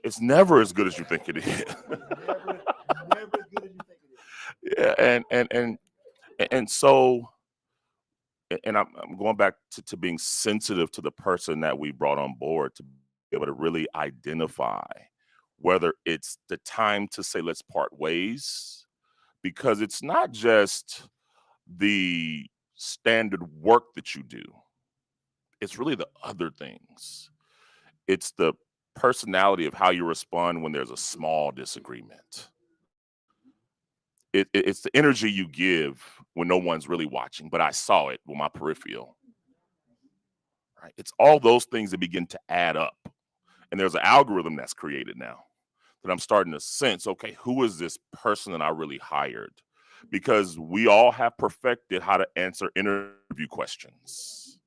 It's never as good as you think it is. Never as good as you think it is. Yeah, and so, and I'm going back to being sensitive to the person that we brought on board, to be able to really identify whether it's the time to say, let's part ways, because it's not just the standard work that you do. It's really the other things. It's the personality of how you respond when there's a small disagreement. It's the energy you give when no one's really watching, but I saw it with my peripheral. Right? It's all those things that begin to add up. And there's an algorithm that's created now that I'm starting to sense, okay, who is this person that I really hired? Because we all have perfected how to answer interview questions.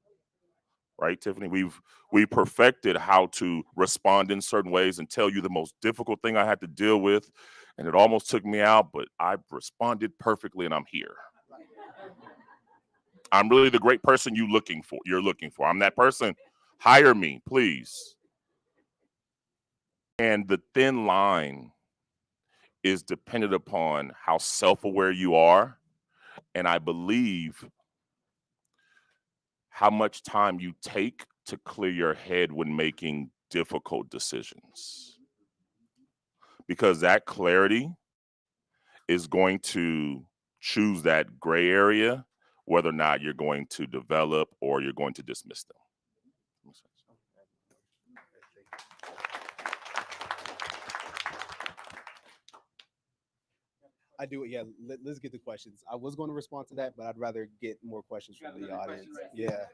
Right, Tiffany? We've perfected how to respond in certain ways and tell you the most difficult thing I had to deal with. and it almost took me out, but I responded perfectly, and I'm here. I'm really the great person you're looking for. I'm that person. Hire me, please. And the thin line is dependent upon how self-aware you are, and I believe how much time you take to clear your head when making difficult decisions. Because that clarity is going to choose that gray area, whether or not you're going to develop or you're going to dismiss them. I do it. Yeah, let's get the questions. I was going to respond to that, but I'd rather get more questions from the audience. Yeah.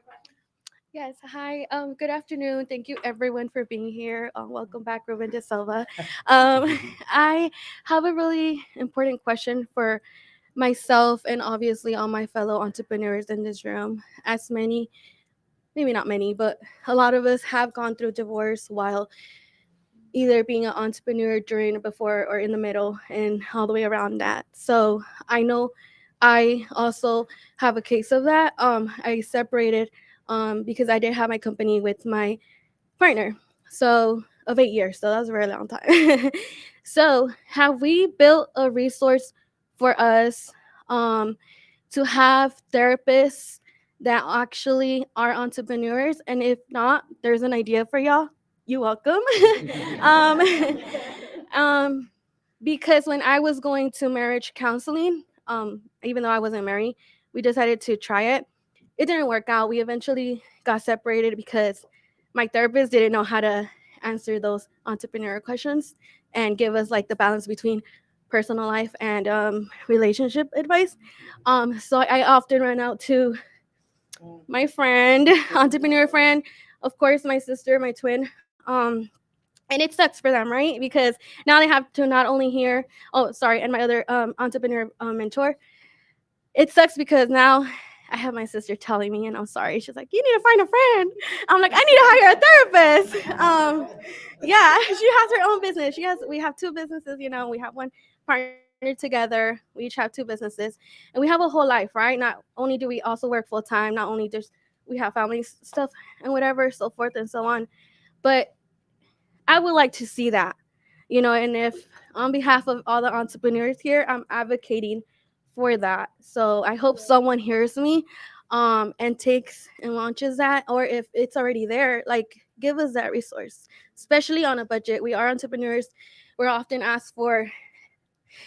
Yes, hi. Good afternoon. Thank you everyone for being here. Welcome back, Ruben De Silva. I have a really important question for myself and obviously all my fellow entrepreneurs in this room. As many, maybe not many, but a lot of us have gone through divorce while either being an entrepreneur during, before, or in the middle, and all the way around that. So I know I also have a case of that. I separated because I did have my company with my partner, so of 8 years. So that was a very long time. So have we built a resource for us to have therapists that actually are entrepreneurs? And if not, there's an idea for y'all. You're welcome. um, because when I was going to marriage counseling, even though I wasn't married, we decided to try it. It didn't work out. We eventually got separated because my therapist didn't know how to answer those entrepreneurial questions and give us like the balance between personal life and relationship advice. So I often run out to my friend, entrepreneur friend, of course, my sister, my twin. And it sucks for them, right? Because now they have to not only hear, and my other entrepreneur mentor. It sucks because now I have my sister telling me, and I'm sorry. She's like, "You need to find a friend." I'm like, "I need to hire a therapist." Yeah, she has her own business. We have two businesses. We have one partner together. We each have two businesses, and we have a whole life, right? Not only do we also work full time, not only just we have family stuff and whatever, so forth and so on, but I would like to see that, and if on behalf of all the entrepreneurs here, I'm advocating for that. So I hope someone hears me and takes and launches that, or if it's already there, like give us that resource, especially on a budget. We are entrepreneurs. We're often asked for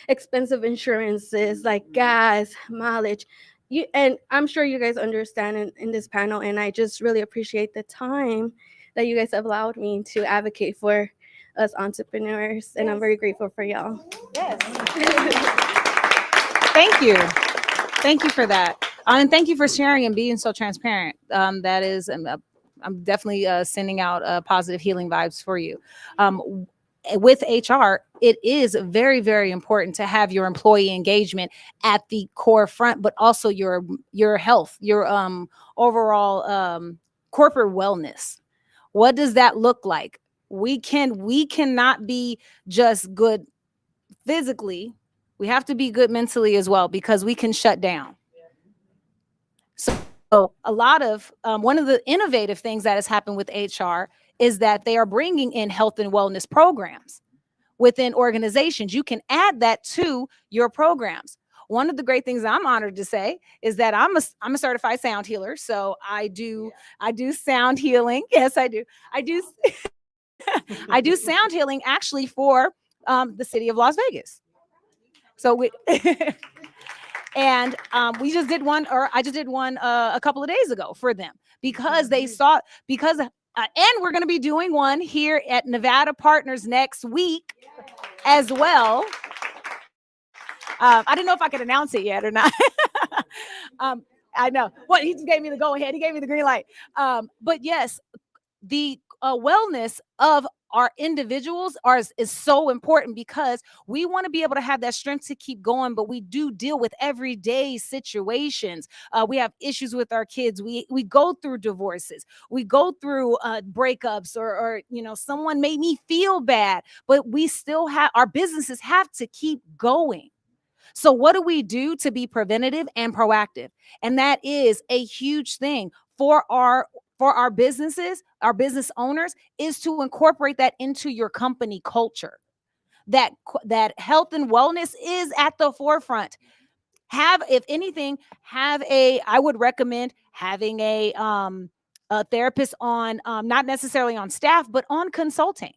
expensive insurances like gas, mileage. And I'm sure you guys understand in this panel, and I just really appreciate the time that you guys have allowed me to advocate for us entrepreneurs, and I'm very grateful for y'all. Yes. Thank you. Thank you for that. And thank you for sharing and being so transparent. That is, I'm definitely sending out positive healing vibes for you. With HR, it is very, very important to have your employee engagement at the core front, but also your health, your overall corporate wellness. What does that look like? We cannot be just good physically. We have to be good mentally as well, because we can shut down. So a lot of one of the innovative things that has happened with HR is that they are bringing in health and wellness programs within organizations. You can add that to your programs. One of the great things I'm honored to say is that I'm a certified sound healer. So I do sound healing. Yes, I do. I do sound healing actually for the city of Las Vegas. So we and we just did one, or I just did one a couple of days ago for them, because they saw, and we're going to be doing one here at Nevada Partners next week as well. I didn't know if I could announce it yet or not. I know. Well, he just gave me the go ahead. He gave me the green light. But yes, the wellness of our individuals is so important, because we want to be able to have that strength to keep going, but we do deal with everyday situations. We have issues with our kids. We go through divorces. We go through breakups, or someone made me feel bad, but we still have, our businesses have to keep going. So what do we do to be preventative and proactive? And that is a huge thing for our businesses, our business owners, is to incorporate that into your company culture. That health and wellness is at the forefront. If anything, I would recommend having a therapist on, not necessarily on staff, but on consulting,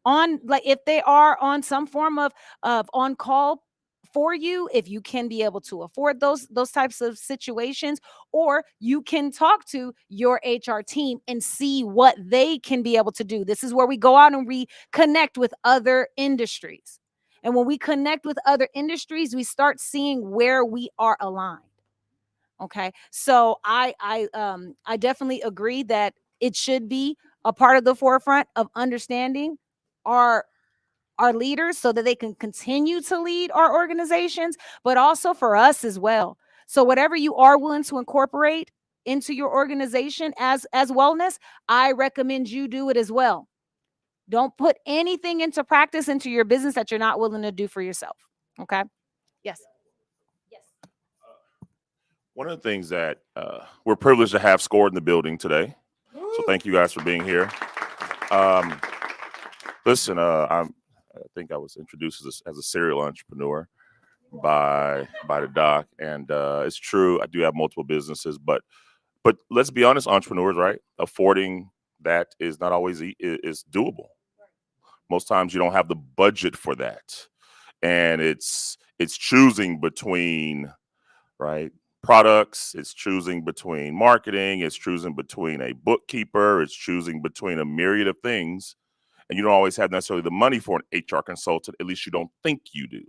on, like, if they are on some form of on call for you, if you can be able to afford those types of situations, or you can talk to your HR team and see what they can be able to do. This is where we go out and we connect with other industries. And when we connect with other industries, we start seeing where we are aligned. Okay. So I definitely agree that it should be a part of the forefront of understanding our leaders, so that they can continue to lead our organizations, but also for us as well. So whatever you are willing to incorporate into your organization as wellness, I recommend you do it as well. Don't put anything into practice into your business that you're not willing to do for yourself. Okay. Yes. One of the things that we're privileged to have scored in the building today. So thank you guys for being here. Listen, I think I was introduced as a serial entrepreneur by the doc, and it's true. I do have multiple businesses, but let's be honest, entrepreneurs, right? Affording that is not always is doable. Most times you don't have the budget for that, and it's choosing between, right, products. It's choosing between marketing. It's choosing between a bookkeeper. It's choosing between a myriad of things. And you don't always have necessarily the money for an HR consultant. At least you don't think you do.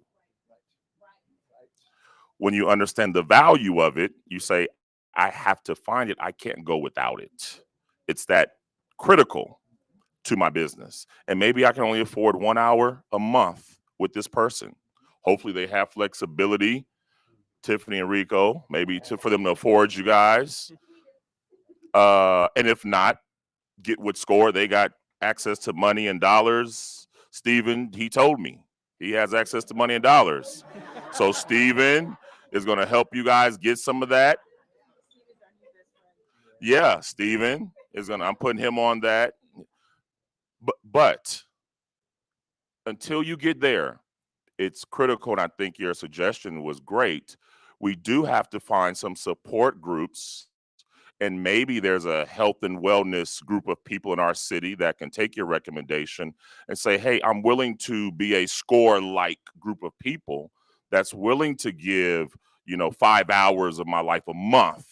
When you understand the value of it, you say, I have to find it. I can't go without it. It's that critical to my business. And maybe I can only afford 1 hour a month with this person. Hopefully they have flexibility, Tiffany and Rico, maybe for them to afford you guys. And if not, get with SCORE. They got access to money and dollars. Steven, he told me he has access to money and dollars. So Steven is going to help you guys get some of that. Yeah, Steven is going to, I'm putting him on that. But until you get there, it's critical. And I think your suggestion was great. We do have to find some support groups. And maybe there's a health and wellness group of people in our city that can take your recommendation and say, hey, I'm willing to be a SCORE-like group of people that's willing to give, 5 hours of my life a month,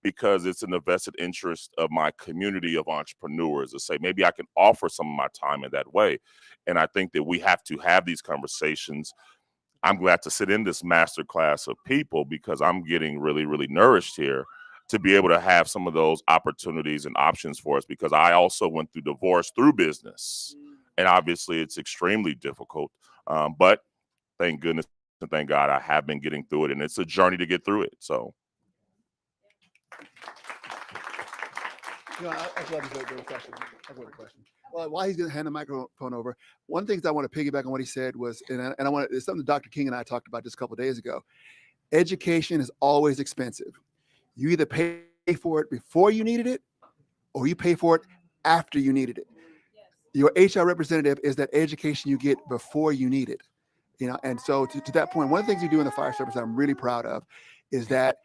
because it's in the vested interest of my community of entrepreneurs to say, maybe I can offer some of my time in that way. And I think that we have to have these conversations. I'm glad to sit in this masterclass of people, because I'm getting really, really nourished here to be able to have some of those opportunities and options for us, because I also went through divorce through business. And obviously it's extremely difficult. But thank goodness and thank God I have been getting through it, and it's a journey to get through it. So. I actually have a question. Well, while he's going to hand the microphone over, one thing I want to piggyback on what he said was, it's something Dr. King and I talked about just a couple of days ago. Education is always expensive. You either pay for it before you needed it, or you pay for it after you needed it. Your HR representative is that education you get before you need it. And so to that point, one of the things you do in the fire service that I'm really proud of is that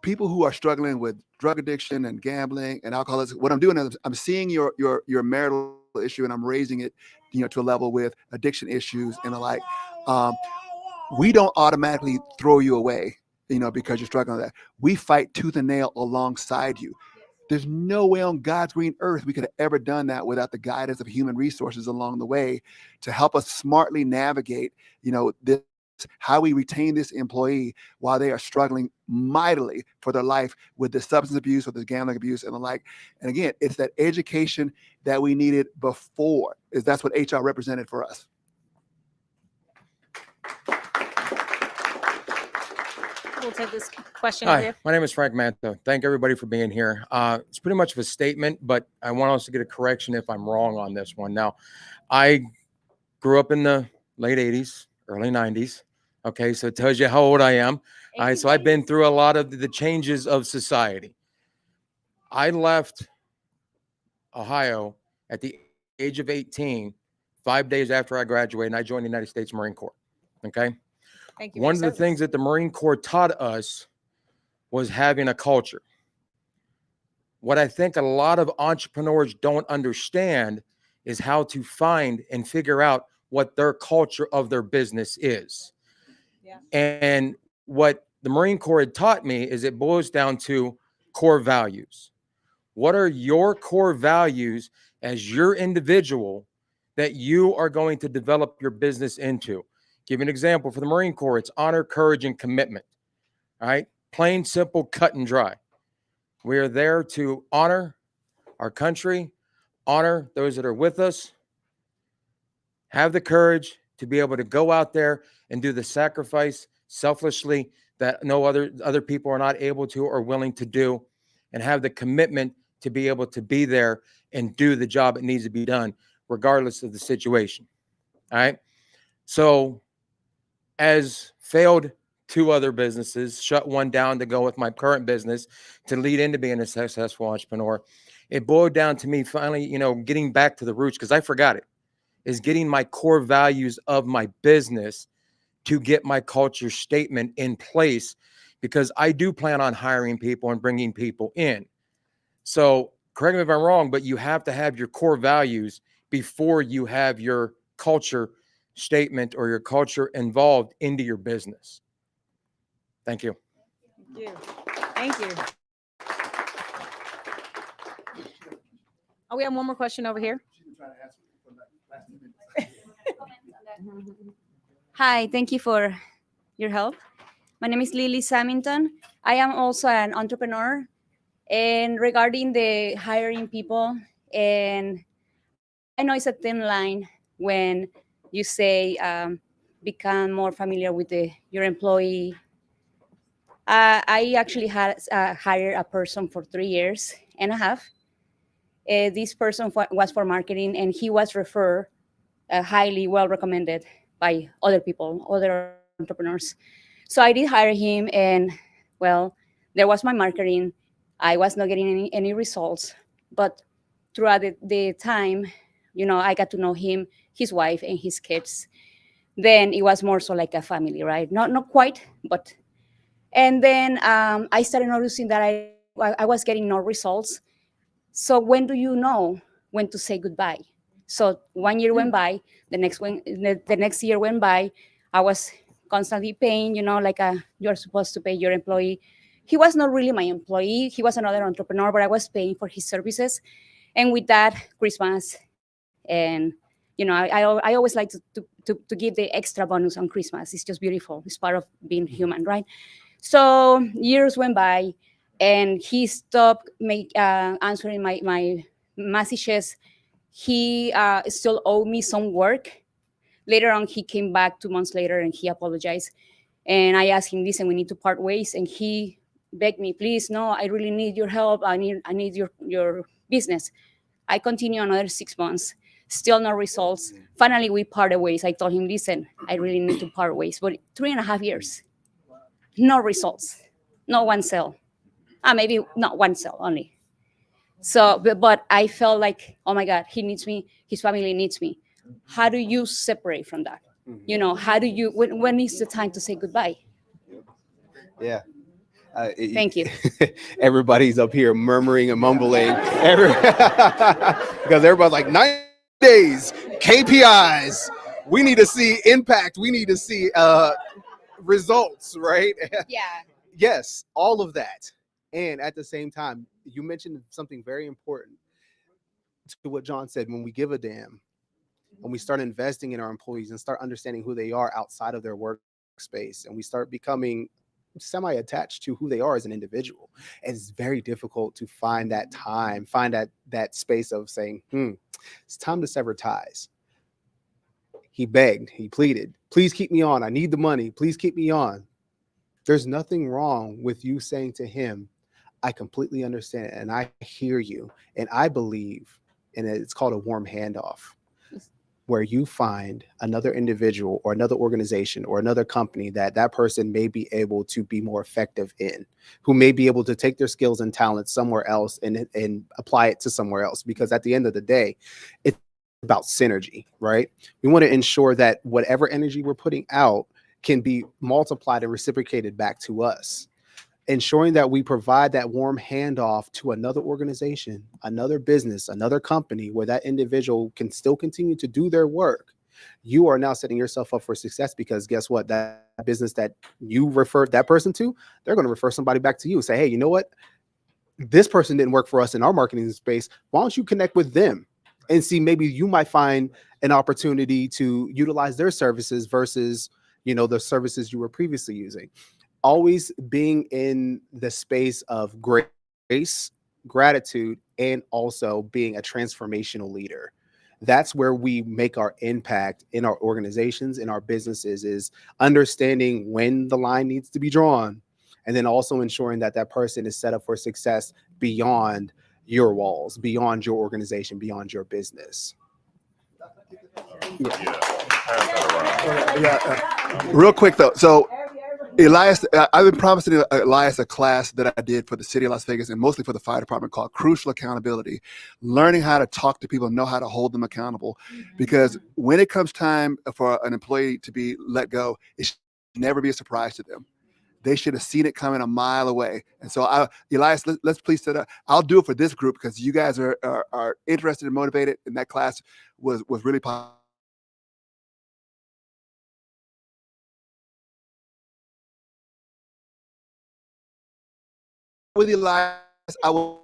people who are struggling with drug addiction and gambling and alcoholism, what I'm doing is I'm seeing your marital issue, and I'm raising it, to a level with addiction issues and the like. We don't automatically throw you away, because you're struggling with that. We fight tooth and nail alongside you. There's no way on God's green earth we could have ever done that without the guidance of human resources along the way to help us smartly navigate, this how we retain this employee while they are struggling mightily for their life with the substance abuse or the gambling abuse and the like. And again, it's that education that we needed before. That's what HR represented for us. We'll take this question over Hi, here. my name is Frank Manto. Thank everybody for being here. It's pretty much of a statement, but I want us to get a correction if I'm wrong on this one. Now, I grew up in the late 80s, early 90s. Okay, so it tells you how old I am. All right, so I've been through a lot of the changes of society. I left Ohio at the age of 18, 5 days after I graduated, and I joined the United States Marine Corps. Okay. Thank you. One of the things that the Marine Corps taught us was having a culture. What I think a lot of entrepreneurs don't understand is how to find and figure out what their culture of their business is. Yeah. And what the Marine Corps had taught me is it boils down to core values. What are your core values as your individual that you are going to develop your business into? Give you an example for the Marine Corps, it's honor, courage, and commitment. All right. Plain, simple, cut and dry. We are there to honor our country, honor those that are with us, have the courage to be able to go out there and do the sacrifice selflessly that no other people are not able to or willing to do, and have the commitment to be able to be there and do the job that needs to be done, regardless of the situation. All right. So, as failed two other businesses, shut one down to go with my current business to lead into being a successful entrepreneur, it boiled down to me finally, getting back to the roots, because I forgot it, is getting my core values of my business to get my culture statement in place, because I do plan on hiring people and bringing people in. So correct me if I'm wrong, but you have to have your core values before you have your culture statement or your culture involved into your business. Thank you. Thank you. Thank you. Oh, we have one more question over here. Hi, thank you for your help. My name is Lily Samington. I am also an entrepreneur. And regarding the hiring people, and I know it's a thin line when you say become more familiar with your employee. I actually had hired a person for 3 years and a half. This person was for marketing, and he was referred highly well recommended by other people, other entrepreneurs. So I did hire him, and well, there was my marketing. I was not getting any results, but throughout the time, I got to know him, his wife, and his kids. Then it was more so like a family, right? Not quite, but. And then I started noticing that I was getting no results. So when do you know when to say goodbye? So 1 year went by, the next year went by. I was constantly paying, like you're supposed to pay your employee. He was not really my employee. He was another entrepreneur, but I was paying for his services. And with that, Christmas, and I always like to give the extra bonus on Christmas. It's just beautiful. It's part of being human, right? So years went by, and he stopped answering my messages. He still owed me some work. Later on, he came back 2 months later, and he apologized. And I asked him, listen, we need to part ways. And he begged me, please, no, I really need your help. I need your business. I continue another 6 months, still no results. Finally, we parted ways. I told him, listen, I really need to part ways. But 3.5 years, no results, no one sale. Maybe not one sale only. So, but I felt like, oh my God, he needs me. His family needs me. How do you separate from that? How do you, when is the time to say goodbye? Yeah. Thank you. Everybody's up here murmuring and mumbling because everybody's like 9 days, KPIs. We need to see impact. We need to see results, right? Yeah. Yes, all of that. And at the same time, you mentioned something very important to what John said. When we give a damn, when we start investing in our employees and start understanding who they are outside of their work workspace and we start becoming semi-attached to who they are as an individual. And it's very difficult to find that time, find that space of saying, it's time to sever ties. He begged, he pleaded, please keep me on. I need the money. Please keep me on. There's nothing wrong with you saying to him, I completely understand it, and I hear you, and I believe, and it's called a warm handoff, where you find another individual or another organization or another company that person may be able to be more effective in, who may be able to take their skills and talents somewhere else and apply it to somewhere else. Because at the end of the day, it's about synergy, right? We want to ensure that whatever energy we're putting out can be multiplied and reciprocated back to us. Ensuring that we provide that warm handoff to another organization, another business, another company where that individual can still continue to do their work. You are now setting yourself up for success, because guess what? That business that you referred that person to, they're going to refer somebody back to you. Say, hey, you know what? This person didn't work for us in our marketing space. Why don't you connect with them and see, maybe you might find an opportunity to utilize their services versus, the services you were previously using. Always being in the space of grace, gratitude, and also being a transformational leader. That's where we make our impact in our organizations, in our businesses, is understanding when the line needs to be drawn, and then also ensuring that that person is set up for success beyond your walls, beyond your organization, beyond your business. Real quick though. So Elias, I've been promising Elias a class that I did for the city of Las Vegas and mostly for the fire department called Crucial Accountability, learning how to talk to people and know how to hold them accountable. Because when it comes time for an employee to be let go, it should never be a surprise to them. They should have seen it coming a mile away. And so, Elias, let's please set up. I'll do it for this group because you guys are interested and motivated, and that class was really positive. With Elias, I will.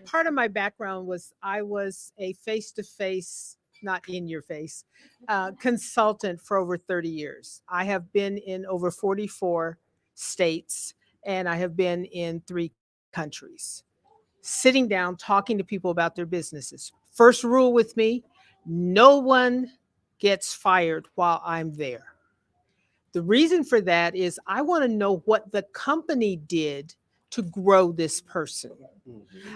Part of my background was I was a face-to-face, not in your face, consultant for over 30 years. I have been in over 44 states, and I have been in 3 countries. Sitting down, talking to people about their businesses. First rule with me, no one gets fired while I'm there. The reason for that is I want to know what the company did to grow this person.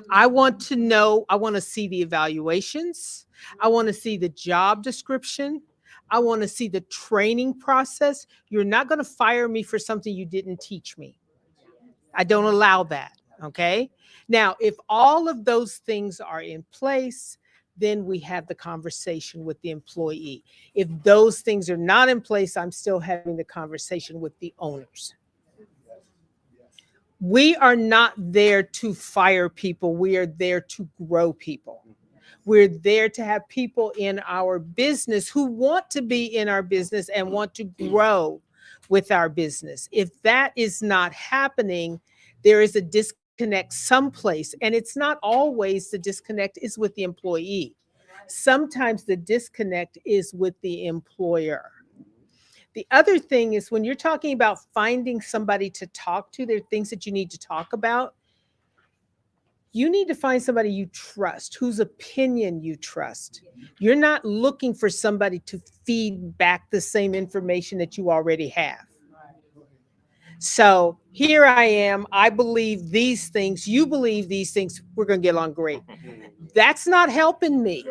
I want to know, I want to see the evaluations. I want to see the job description. I want to see the training process. You're not going to fire me for something you didn't teach me. I don't allow that. Okay. Now, if all of those things are in place, then we have the conversation with the employee. If those things are not in place, I'm still having the conversation with the owners. We are not there to fire people. We are there to grow people. We're there to have people in our business who want to be in our business and want to grow with our business. If that is not happening, there is a disconnect someplace. And it's not always the disconnect is with the employee. Sometimes the disconnect is with the employer. The other thing is when you're talking about finding somebody to talk to, there are things that you need to talk about. You need to find somebody you trust, whose opinion you trust. You're not looking for somebody to feed back the same information that you already have. So here I am. I believe these things. You believe these things. We're going to get along great. That's not helping me.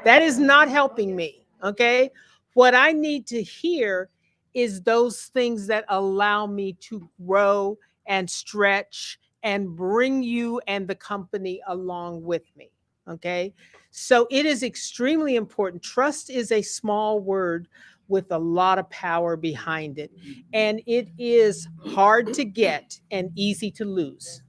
That is not helping me. Okay. What I need to hear is those things that allow me to grow and stretch and bring you and the company along with me. Okay. So it is extremely important. Trust is a small word with a lot of power behind it. And it is hard to get and easy to lose.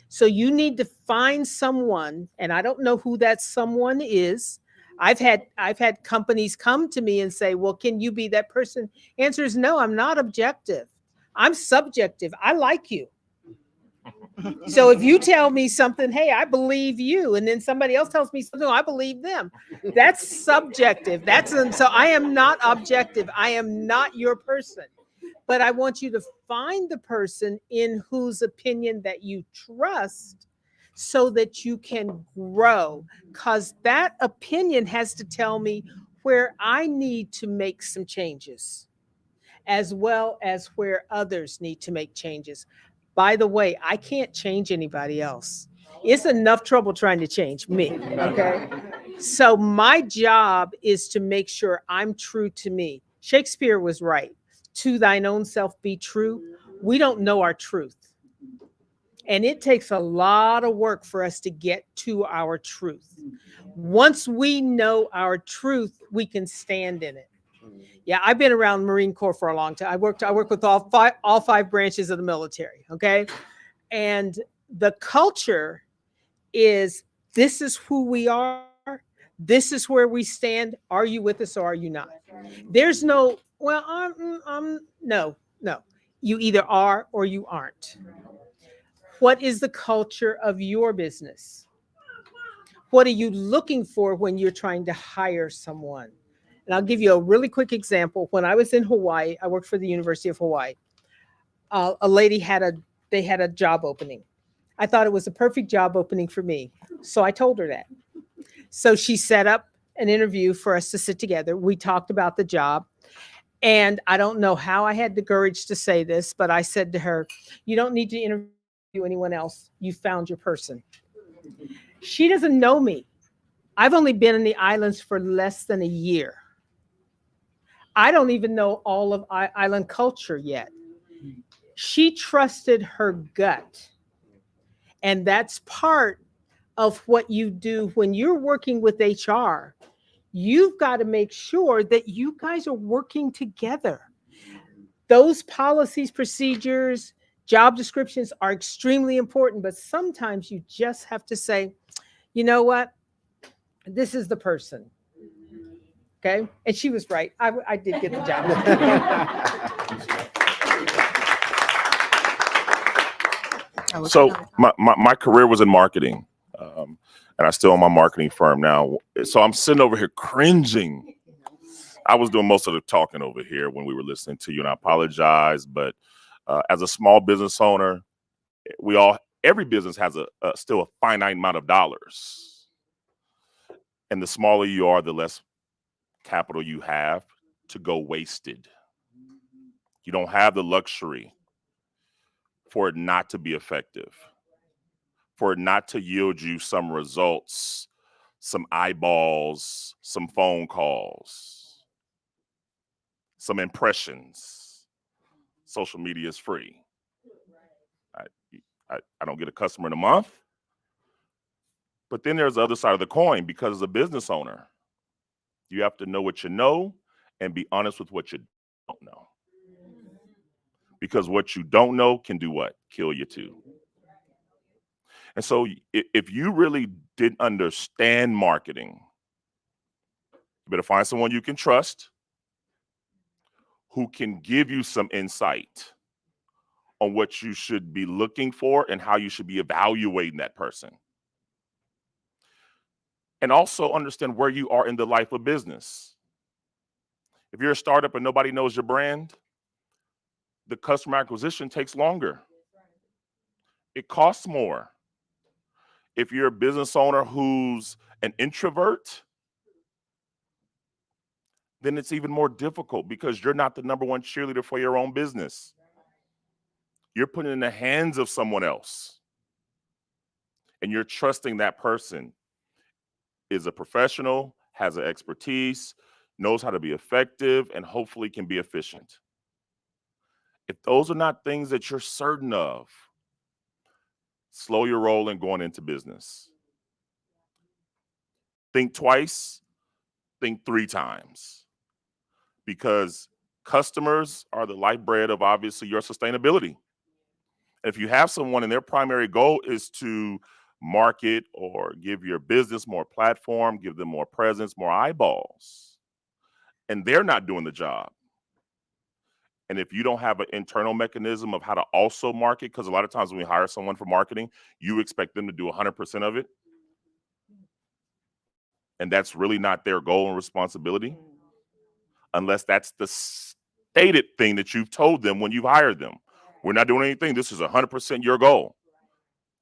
So you need to find someone, and I don't know who that someone is. I've had companies come to me and say, well, can you be that person? Answer is no, I'm not objective. I'm subjective. I like you. So if you tell me something, hey, I believe you, and then somebody else tells me something, I believe them. That's subjective. So I am not objective. I am not your person. But I want you to find the person in whose opinion that you trust so that you can grow. Because that opinion has to tell me where I need to make some changes, as well as where others need to make changes. By the way, I can't change anybody else. It's enough trouble trying to change me. Okay. So my job is to make sure I'm true to me. Shakespeare was right. To thine own self be true. We don't know our truth. And it takes a lot of work for us to get to our truth. Once we know our truth, we can stand in it. Yeah, I've been around Marine Corps for a long time. I work with all five branches of the military. Okay. And the culture is, this is who we are. This is where we stand. Are you with us or are you not? There's no, well, no. You either are or you aren't. What is the culture of your business? What are you looking for when you're trying to hire someone? And I'll give you a really quick example. When I was in Hawaii, I worked for the University of Hawaii. A lady had a job opening. I thought it was a perfect job opening for me. So I told her that. So she set up an interview for us to sit together. We talked about the job. And I don't know how I had the courage to say this, but I said to her, you don't need to interview anyone else. You found your person. She doesn't know me. I've only been in the islands for less than a year. I don't even know all of island culture yet. She trusted her gut. And that's part of what you do when you're working with HR. You've got to make sure that you guys are working together. Those policies, procedures, job descriptions are extremely important, but sometimes you just have to say, you know what? This is the person. Okay. And she was right. I did get the job. So my career was in marketing, and I still own my marketing firm now. So I'm sitting over here cringing. I was doing most of the talking over here when we were listening to you, and I apologize. But as a small business owner, every business has still a finite amount of dollars, and the smaller you are, the less capital you have to go wasted. You don't have the luxury for it not to be effective, for it not to yield you some results, some eyeballs, some phone calls, some impressions. Social media is free. I don't get a customer in a month. But then there's the other side of the coin, because as a business owner, you have to know what you know and be honest with what you don't know. Because what you don't know can do what? Kill you too. And so if you really didn't understand marketing, you better find someone you can trust who can give you some insight on what you should be looking for and how you should be evaluating that person. And also understand where you are in the life of business. If you're a startup and nobody knows your brand, the customer acquisition takes longer. It costs more. If you're a business owner who's an introvert, then it's even more difficult because you're not the number one cheerleader for your own business. You're putting it in the hands of someone else. And you're trusting that person is a professional, has an expertise, knows how to be effective, and hopefully can be efficient. If those are not things that you're certain of, slow your roll in going into business. Think twice, think 3 times. Because customers are the lifeblood of obviously your sustainability. If you have someone and their primary goal is to market or give your business more platform, give them more presence, more eyeballs, and they're not doing the job, And if you don't have an internal mechanism of how to also market, because a lot of times when we hire someone for marketing, you expect them to do 100% of it. And that's really not their goal and responsibility, unless that's the stated thing that you've told them when you've hired them. We're not doing anything. This is 100% your goal.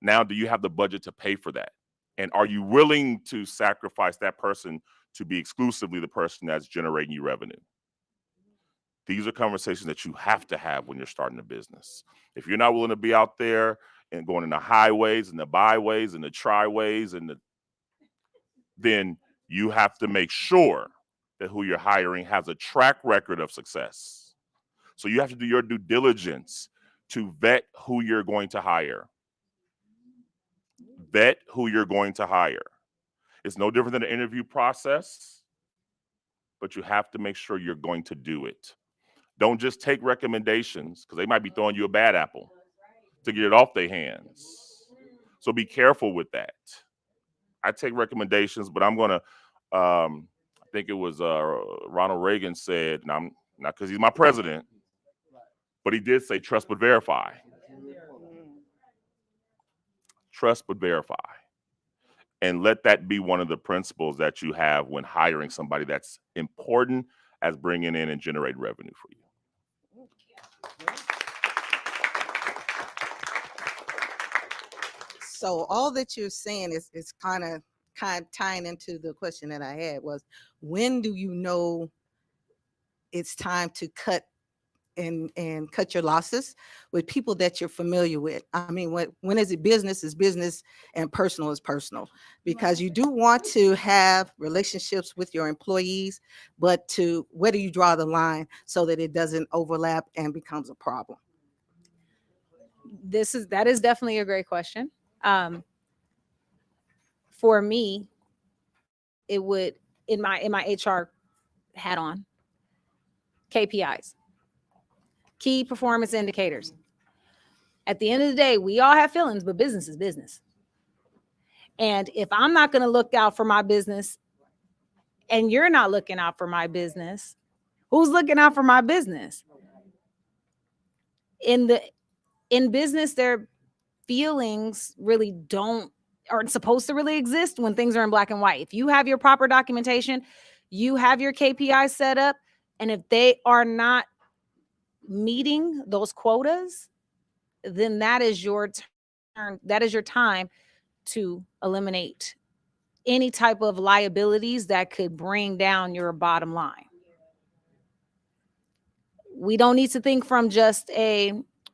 Now, do you have the budget to pay for that? And are you willing to sacrifice that person to be exclusively the person that's generating you revenue? These are conversations that you have to have when you're starting a business. If you're not willing to be out there and going in the highways and the byways and the triways then you have to make sure that who you're hiring has a track record of success. So you have to do your due diligence to vet who you're going to hire. Vet who you're going to hire. It's no different than an interview process, but you have to make sure you're going to do it. Don't just take recommendations, because they might be throwing you a bad apple to get it off their hands. So be careful with that. I take recommendations, but I'm going to, I think it was Ronald Reagan said, and I'm not because he's my president, but he did say trust but verify. Trust but verify. And let that be one of the principles that you have when hiring somebody that's important as bringing in and generate revenue for you. So all that you're saying is kind of tying into the question that I had was, when do you know it's time to cut and cut your losses with people that you're familiar with? I mean, when is it business is business and personal is personal? Because you do want to have relationships with your employees, but where do you draw the line so that it doesn't overlap and becomes a problem? That is definitely a great question. For me, it would, in my HR hat on, KPIs, key performance indicators. At the end of the day, we all have feelings, but business is business. And if I'm not going to look out for my business and you're not looking out for my business, who's looking out for my business? In business, their feelings really aren't supposed to really exist when things are in black and white. If you have your proper documentation, you have your KPIs set up, and if they are not meeting those quotas, then that is your turn. That is your time to eliminate any type of liabilities that could bring down your bottom line. We don't need to think from just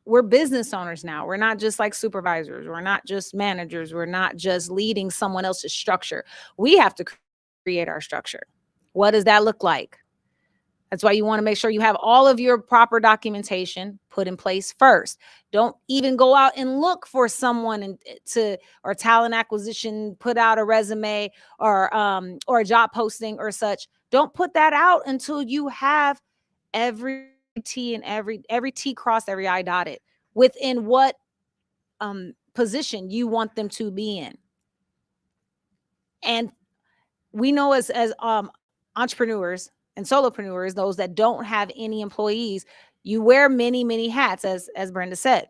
we're business owners now. We're not just like supervisors. We're not just managers. We're not just leading someone else's structure. We have to create our structure. What does that look like? That's why you want to make sure you have all of your proper documentation put in place first. Don't even go out and look for someone or talent acquisition, put out a resume or a job posting or such. Don't put that out until you have every T and every T crossed, every I dotted within what position you want them to be in. And we know as entrepreneurs and solopreneurs, those that don't have any employees, you wear many, many hats, as Brenda said.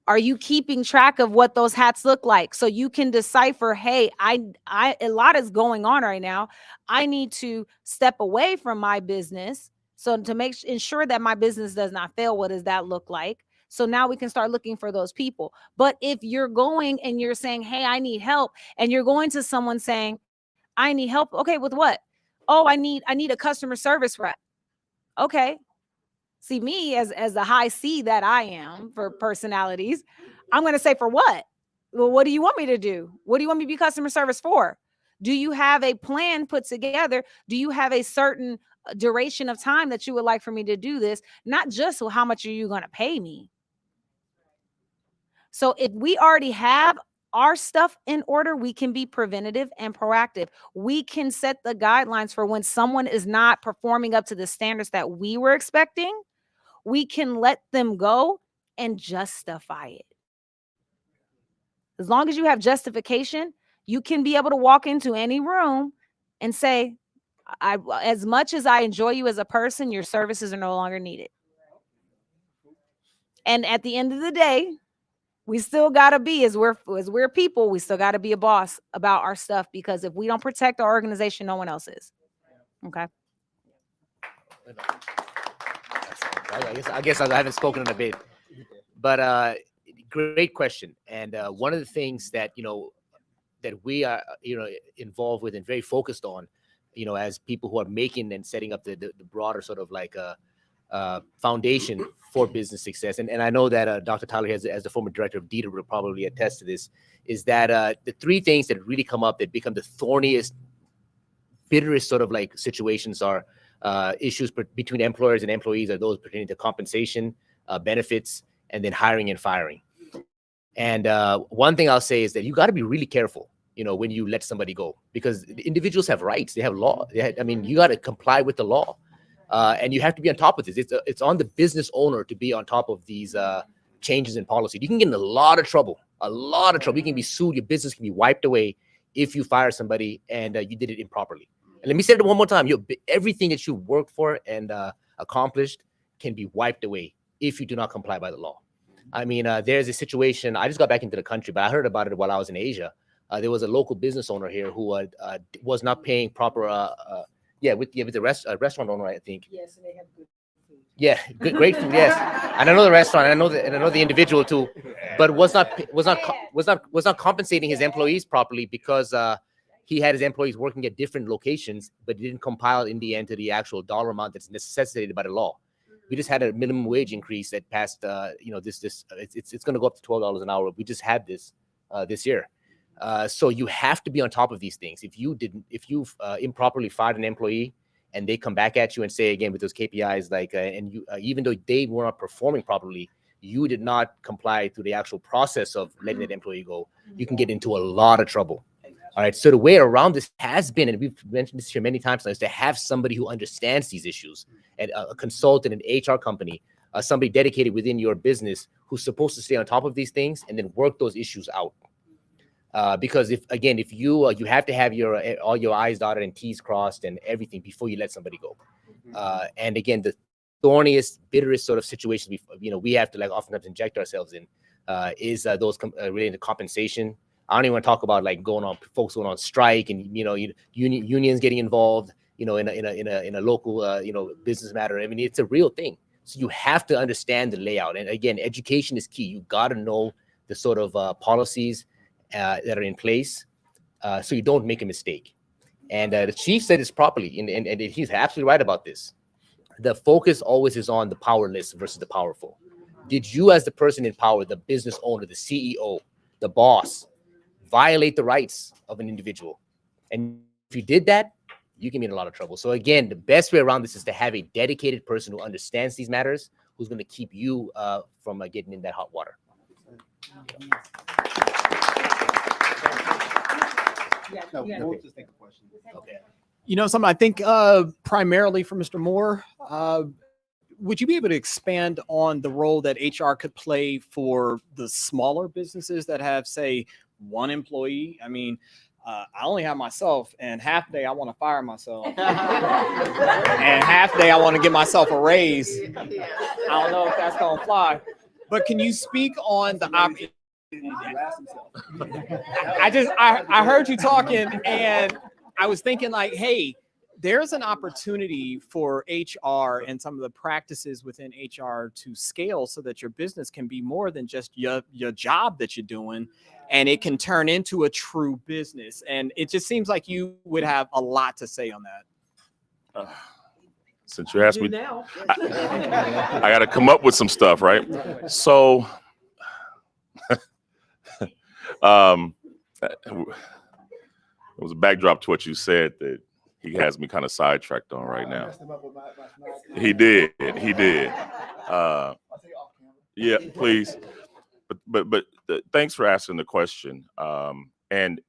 Are you keeping track of what those hats look like so you can decipher, hey, a lot is going on right now. I need to step away from my business. So to ensure that my business does not fail, what does that look like? So now we can start looking for those people. But if you're going and you're saying, hey, I need help, and you're going to someone saying, I need help. Okay, with what? Oh, I need a customer service rep. Okay. See, me as the high C that I am for personalities, I'm going to say, for what? Well, what do you want me to do? What do you want me to be customer service for? Do you have a plan put together? Do you have a certain duration of time that you would like for me to do this? Not just how much are you going to pay me? So if we already have our stuff in order, we can be preventative and proactive. We can set the guidelines for when someone is not performing up to the standards that we were expecting. We can let them go and justify it. As long as you have justification, you can be able to walk into any room and say, as much as I enjoy you as a person, your services are no longer needed. And at the end of the day, we still gotta be, as we're people, we still gotta be a boss about our stuff, because if we don't protect our organization, no one else is. Okay. I guess I haven't spoken in a bit, but great question. And one of the things that that we are involved with and very focused on, as people who are making and setting up the broader sort of like foundation for business success. And I know that Dr. Tyler, as the former director of DETA, will probably attest to this, is that the three things that really come up that become the thorniest, bitterest sort of like situations are issues between employers and employees, are those pertaining to compensation, benefits, and then hiring and firing. And one thing I'll say is that you got to be really careful, when you let somebody go, because individuals have rights, they have law. You got to comply with the law, and you have to be on top of this. It's on the business owner to be on top of these changes in policy. You can get in a lot of trouble. You can be sued. Your business can be wiped away if you fire somebody and you did it improperly. And let me say it one more time. Everything that you worked for and accomplished can be wiped away if you do not comply by the law. There's a situation. I just got back into the country, but I heard about it while I was in Asia. There was a local business owner here who was not paying proper, with the restaurant owner, I think. Yes, and they have good food. Yeah, great food. Yes, and I know the restaurant. And I know the individual too, but was not compensating his employees properly, because he had his employees working at different locations, but didn't compile in the end to the actual dollar amount that's necessitated by the law. We just had a minimum wage increase that passed. It's going to go up to $12 an hour. We just had this year. So you have to be on top of these things. If you improperly fired an employee and they come back at you and say, again, with those KPIs, and you, even though they were not performing properly, you did not comply to the actual process of letting that employee go, you can get into a lot of trouble. All right. So the way around this has been, and we've mentioned this here many times now, is to have somebody who understands these issues, and a consultant, an HR company, somebody dedicated within your business who's supposed to stay on top of these things and then work those issues out. Because if you have to have all your I's dotted and T's crossed and everything before you let somebody go. And again, the thorniest, bitterest sort of situations we have to oftentimes inject ourselves in is those related to compensation. I don't even want to talk about folks going on strike and unions getting involved in a local business matter. It's a real thing. So you have to understand the layout. And again, education is key. You got to know the sort of policies that are in place, so you don't make a mistake. And the chief said this properly, and he's absolutely right about this. The focus always is on the powerless versus the powerful. Did you, as the person in power, the business owner, the CEO, the boss, violate the rights of an individual? And if you did that, you can be in a lot of trouble. So again, the best way around this is to have a dedicated person who understands these matters, who's going to keep you from getting in that hot water. Something I think primarily for Mr. Moore, would you be able to expand on the role that HR could play for the smaller businesses that have, say, one employee? I only have myself, and half day I want to fire myself, and half day I want to give myself a raise. I don't know if that's gonna fly, but can you speak on the opportunity? I heard you talking, and I was thinking hey, there's an opportunity for HR and some of the practices within HR to scale so that your business can be more than just your job that you're doing, and it can turn into a true business. And it just seems like you would have a lot to say on that. Since you asked me, I got to come up with some stuff, right? So, it was a backdrop to what you said that he has me kind of sidetracked on right now. He did. Yeah, please. But thanks for asking the question. And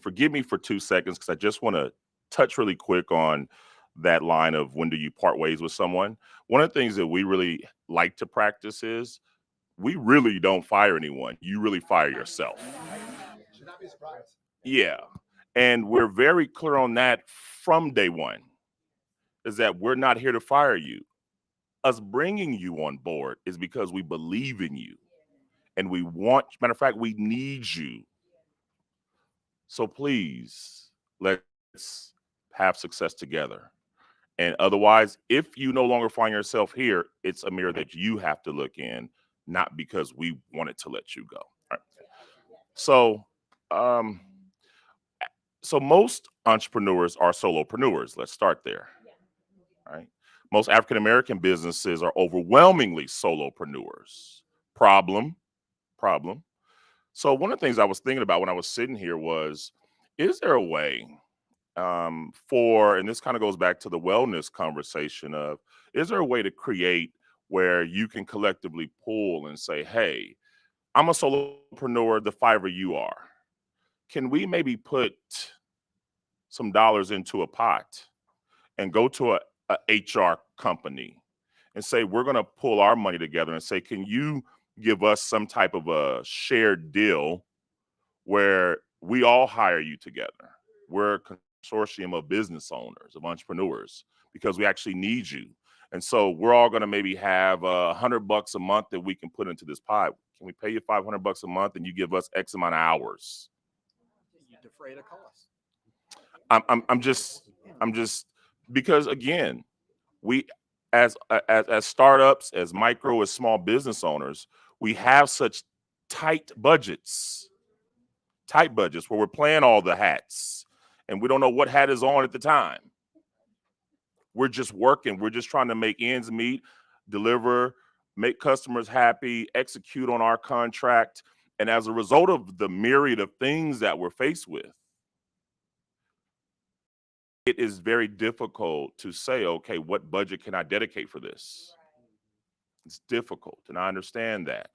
forgive me for 2 seconds, because I just want to touch really quick on that line of when do you part ways with someone. One of the things that we really like to practice is we really don't fire anyone. You really fire yourself. Should not be surprised. Yeah. And we're very clear on that from day one, is that we're not here to fire you. us bringing you on board is because we believe in you and we want, matter of fact, we need you. So please, let's have success together. And otherwise, if you no longer find yourself here, it's a mirror that you have to look in, not because we wanted to let you go. All right. So most entrepreneurs are solopreneurs. Let's start there. All right. Most African American businesses are overwhelmingly solopreneurs. Problem. So one of the things I was thinking about when I was sitting here was, is there a way and this kind of goes back to the wellness conversation of, is there a way to create where you can collectively pull and say, hey, I'm a solopreneur, the five of you are. Can we maybe put some dollars into a pot and go to a HR company and say, we're going to pull our money together and say, can you give us some type of a shared deal where we all hire you together? We're a consortium of business owners, of entrepreneurs, because we actually need you. And so we're all going to maybe have $100 a month that we can put into this pot. Can we pay you $500 a month and you give us X amount of hours? You defray the cost. I'm just because again, we as startups, as micro, as small business owners, we have such tight budgets where we're playing all the hats and we don't know what hat is on at the time. We're just working. We're just trying to make ends meet, deliver, make customers happy, execute on our contract. And as a result of the myriad of things that we're faced with, it is very difficult to say, okay, what budget can I dedicate for this? It's difficult, and I understand that.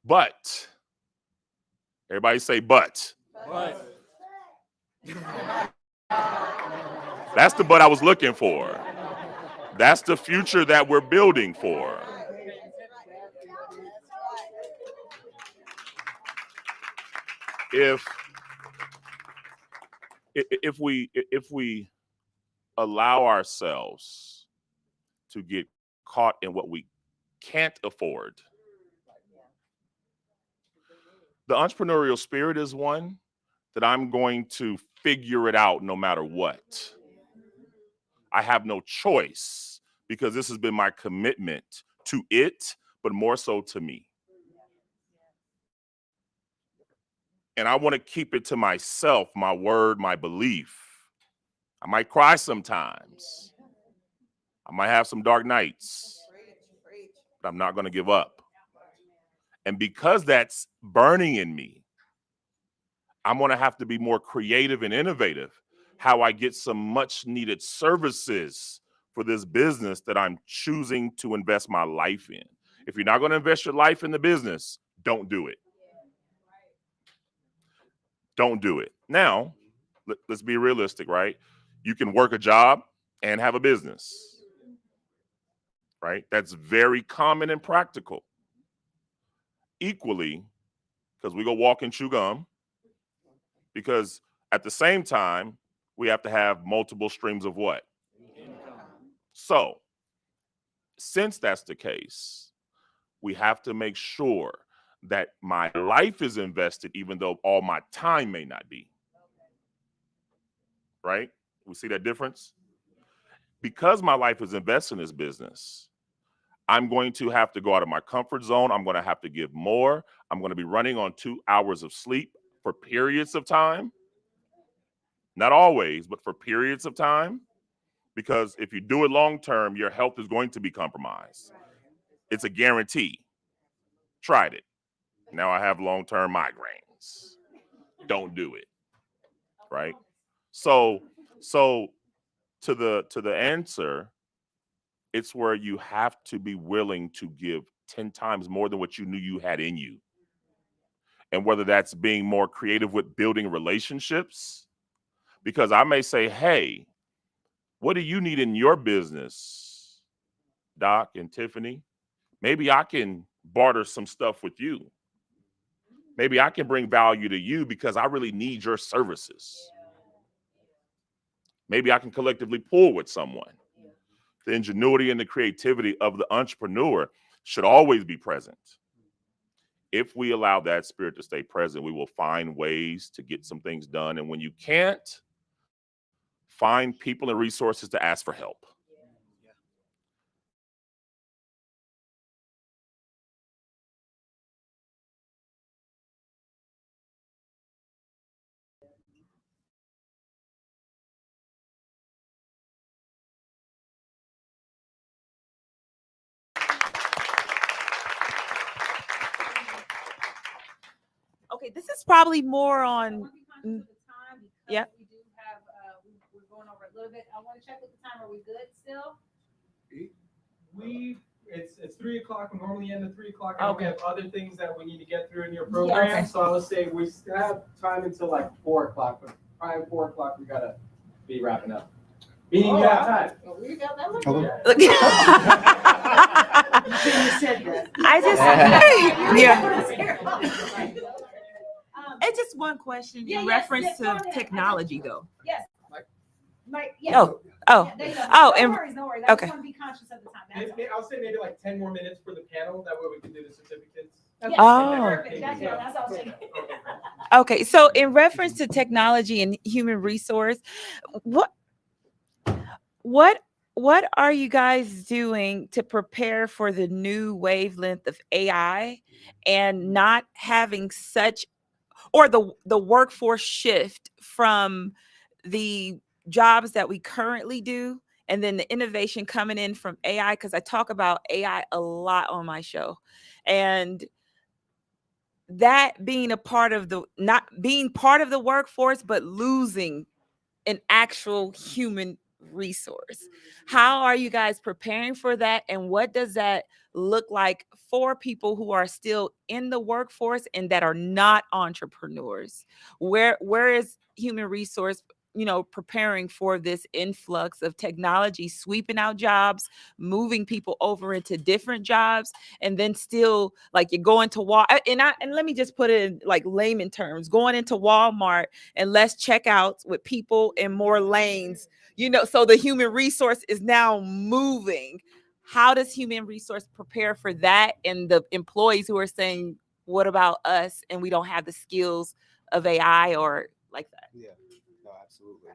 But, everybody say but. That's the but I was looking for. That's the future that we're building for. If we allow ourselves to get caught in what we can't afford, the entrepreneurial spirit is one that I'm going to figure it out no matter what. I have no choice because this has been my commitment to it, but more so to me. And I want to keep it to myself, my word, my belief. I might cry sometimes. I might have some dark nights, but I'm not going to give up. And because that's burning in me, I'm going to have to be more creative and innovative how I get some much needed services for this business that I'm choosing to invest my life in. If you're not going to invest your life in the business, don't do it. Don't do it. Now, let's be realistic, right? You can work a job and have a business, right? That's very common and practical. Equally, because we go walk and chew gum, because at the same time, we have to have multiple streams of what? So, since that's the case, we have to make sure that my life is invested, even though all my time may not be. Right? We see that difference? Because my life is invested in this business, I'm going to have to go out of my comfort zone. I'm going to have to give more. I'm going to be running on 2 hours of sleep for periods of time. Not always, but for periods of time. Because if you do it long term, your health is going to be compromised. It's a guarantee. Tried it. Now I have long-term migraines. Don't do it. Right? So to the answer, it's where you have to be willing to give 10 times more than what you knew you had in you. And whether that's being more creative with building relationships, because I may say, hey, what do you need in your business, Doc and Tiffany? Maybe I can barter some stuff with you. Maybe I can bring value to you because I really need your services. Maybe I can collectively pull with someone. the ingenuity and the creativity of the entrepreneur should always be present. If we allow that spirit to stay present, we will find ways to get some things done. And when you can't, find people and resources to ask for help. Okay, this is probably more on. Yeah. We do have, we're going over a little bit. I want to check with the time. Are we good still? It's 3 o'clock. We normally end at 3 o'clock. Okay. We have other things that we need to get through in your program. Okay. So I would say we still have time until like 4 o'clock, but probably 4 o'clock we gotta be wrapping up. Meaning you have time. We got that much. I just yeah. It's just one question in reference to technology, though. Yes. Oh, Yeah, oh, there you go. oh, No and worries, no worries. I okay. just want to be conscious of the time. That's all. I'll say maybe like 10 more minutes for the panel. That way we can do the certificates. Yes, Oh. perfect. That's all I'm saying. Okay, so in reference to technology and human resource, what are you guys doing to prepare for the new wavelength of AI and not having such, or the workforce shift from the jobs that we currently do and then the innovation coming in from AI? Because I talk about AI a lot on my show, and that being a part of the, not being part of the workforce, but losing an actual human resource. How are you guys preparing for that? And what does that look like for people who are still in the workforce and that are not entrepreneurs? Where is human resource, preparing for this influx of technology, sweeping out jobs, moving people over into different jobs, and then still like you're going to and let me just put it in like layman terms, going into Walmart and less checkouts with people and more lanes, so the human resource is now moving. How does human resource prepare for that? And the employees who are saying, what about us? And we don't have the skills of AI or like that. Yeah, no, absolutely.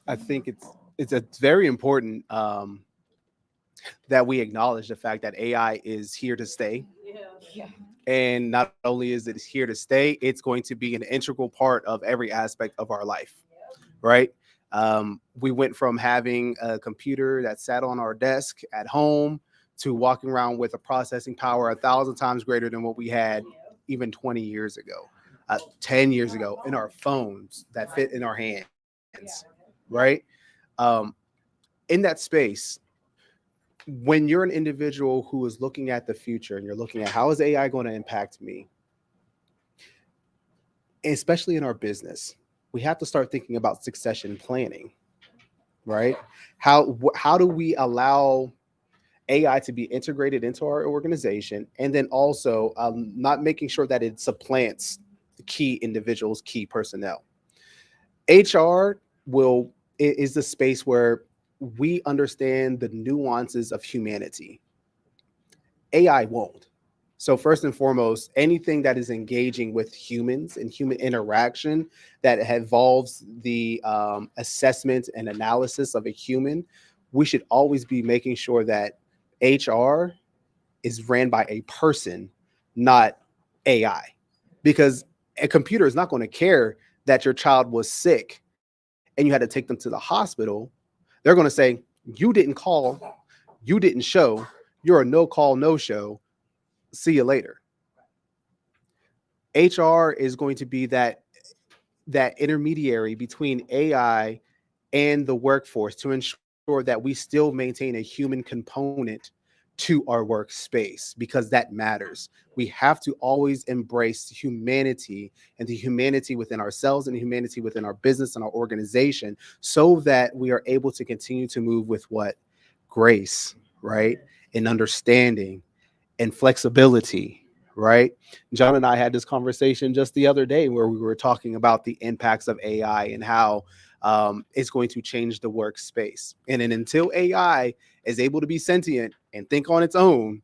I think it's very important that we acknowledge the fact that AI is here to stay. Yeah. And not only is it here to stay, it's going to be an integral part of every aspect of our life, right? We went from having a computer that sat on our desk at home to walking around with a processing power 1,000 times greater than what we had even 20 years ago, 10 years ago, in our phones that fit in our hands, right? In that space, when you're an individual who is looking at the future and you're looking at how is AI going to impact me, especially in our business, we have to start thinking about succession planning, right? How do we allow AI to be integrated into our organization, and then also not making sure that it supplants the key individuals, key personnel. HR is the space where we understand the nuances of humanity. AI won't. So first and foremost, anything that is engaging with humans and human interaction that involves the assessment and analysis of a human, we should always be making sure that HR is ran by a person, not AI. Because a computer is not going to care that your child was sick and you had to take them to the hospital. They're going to say, you didn't call, you didn't show, you're a no call, no show. See you later. HR is going to be that intermediary between AI and the workforce to ensure that we still maintain a human component to our workspace, because that matters. We have to always embrace humanity and the humanity within ourselves and the humanity within our business and our organization, so that we are able to continue to move with what? Grace, right? And understanding and flexibility, right? John and I had this conversation just the other day where we were talking about the impacts of AI and how is going to change the workspace. And then until AI is able to be sentient and think on its own,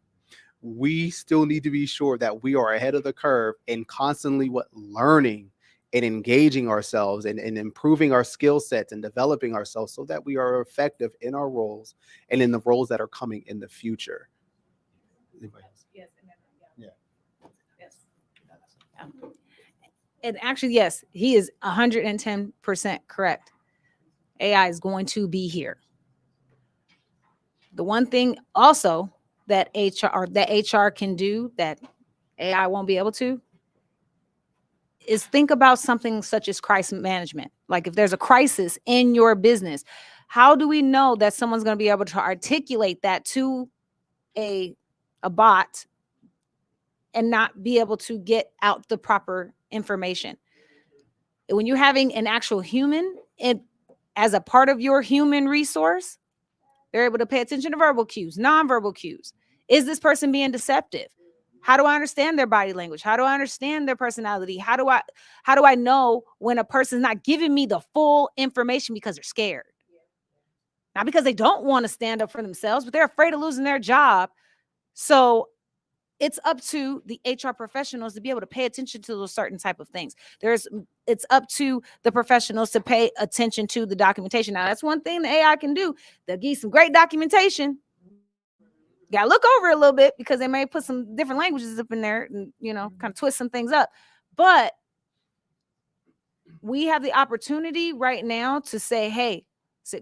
we still need to be sure that we are ahead of the curve and constantly learning and engaging ourselves and improving our skill sets and developing ourselves so that we are effective in our roles and in the roles that are coming in the future. Anybody else? And actually, yes, he is 110% correct. AI is going to be here. The one thing also that HR can do that AI won't be able to is think about something such as crisis management. Like if there's a crisis in your business, how do we know that someone's going to be able to articulate that to a bot and not be able to get out the proper information? When you're having an actual human as a part of your human resource, they're able to pay attention to verbal cues, nonverbal cues. Is this person being deceptive? How do I understand their body language? How do I understand their personality? How do I know when a person's not giving me the full information because they're scared? Not because they don't want to stand up for themselves, but they're afraid of losing their job. So it's up to the HR professionals to be able to pay attention to those certain type of things. It's up to the professionals to pay attention to the documentation. Now, that's one thing the AI can do. They'll give you some great documentation. Got to look over it a little bit because they may put some different languages up in there and, kind of twist some things up. But we have the opportunity right now to say, hey,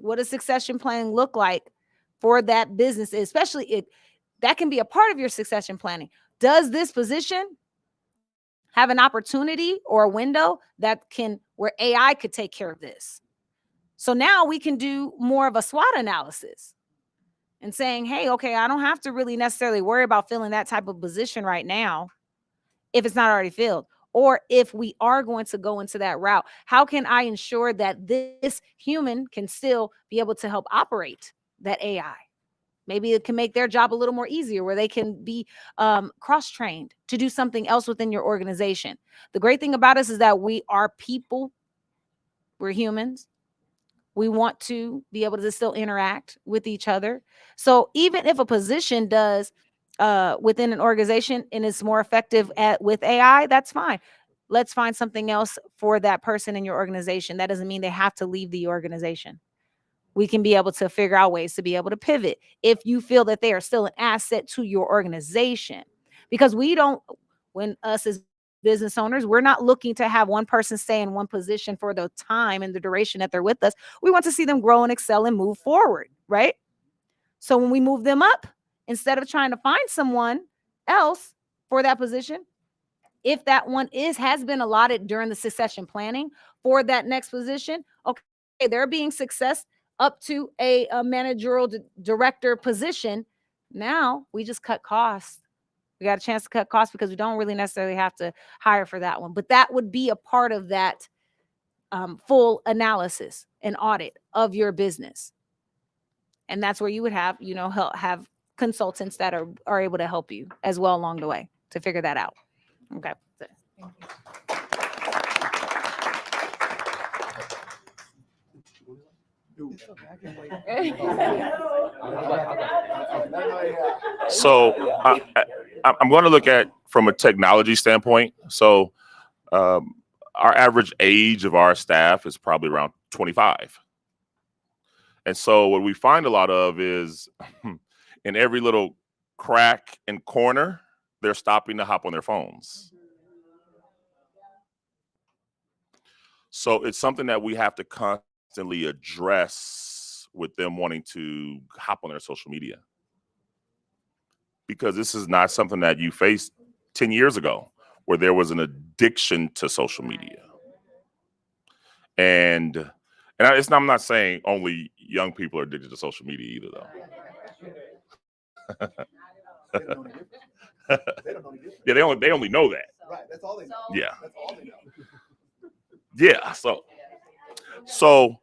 what does succession planning look like for that business? Especially that can be a part of your succession planning. Does this position have an opportunity or a window where AI could take care of this? So now we can do more of a SWOT analysis and saying, hey, okay, I don't have to really necessarily worry about filling that type of position right now if it's not already filled. Or if we are going to go into that route, how can I ensure that this human can still be able to help operate that AI? Maybe it can make their job a little more easier where they can be cross-trained to do something else within your organization. The great thing about us is that we are people. We're humans. We want to be able to still interact with each other. So even if a position does within an organization and is more effective with AI, that's fine. Let's find something else for that person in your organization. That doesn't mean they have to leave the organization. We can be able to figure out ways to be able to pivot if you feel that they are still an asset to your organization. Because when us as business owners, we're not looking to have one person stay in one position for the time and the duration that they're with us. We want to see them grow and excel and move forward, right? So when we move them up, instead of trying to find someone else for that position, if that one has been allotted during the succession planning for that next position, okay, they're being success up to a managerial director position. Now we just cut costs. We got a chance to cut costs because we don't really necessarily have to hire for that one. But that would be a part of that full analysis and audit of your business. And that's where you would have, have consultants that are able to help you as well along the way to figure that out. Okay. So I'm going to look at from a technology standpoint. So our average age of our staff is probably around 25. And so what we find a lot of is in every little crack and corner, they're stopping to hop on their phones. So it's something that we have to constantly address with them wanting to hop on their social media. Because this is not something that you faced 10 years ago where there was an addiction to social media. And I'm not saying only young people are addicted to social media either, though. Yeah, they only know that. Right, that's all they know. Yeah. That's all they know. Yeah. So,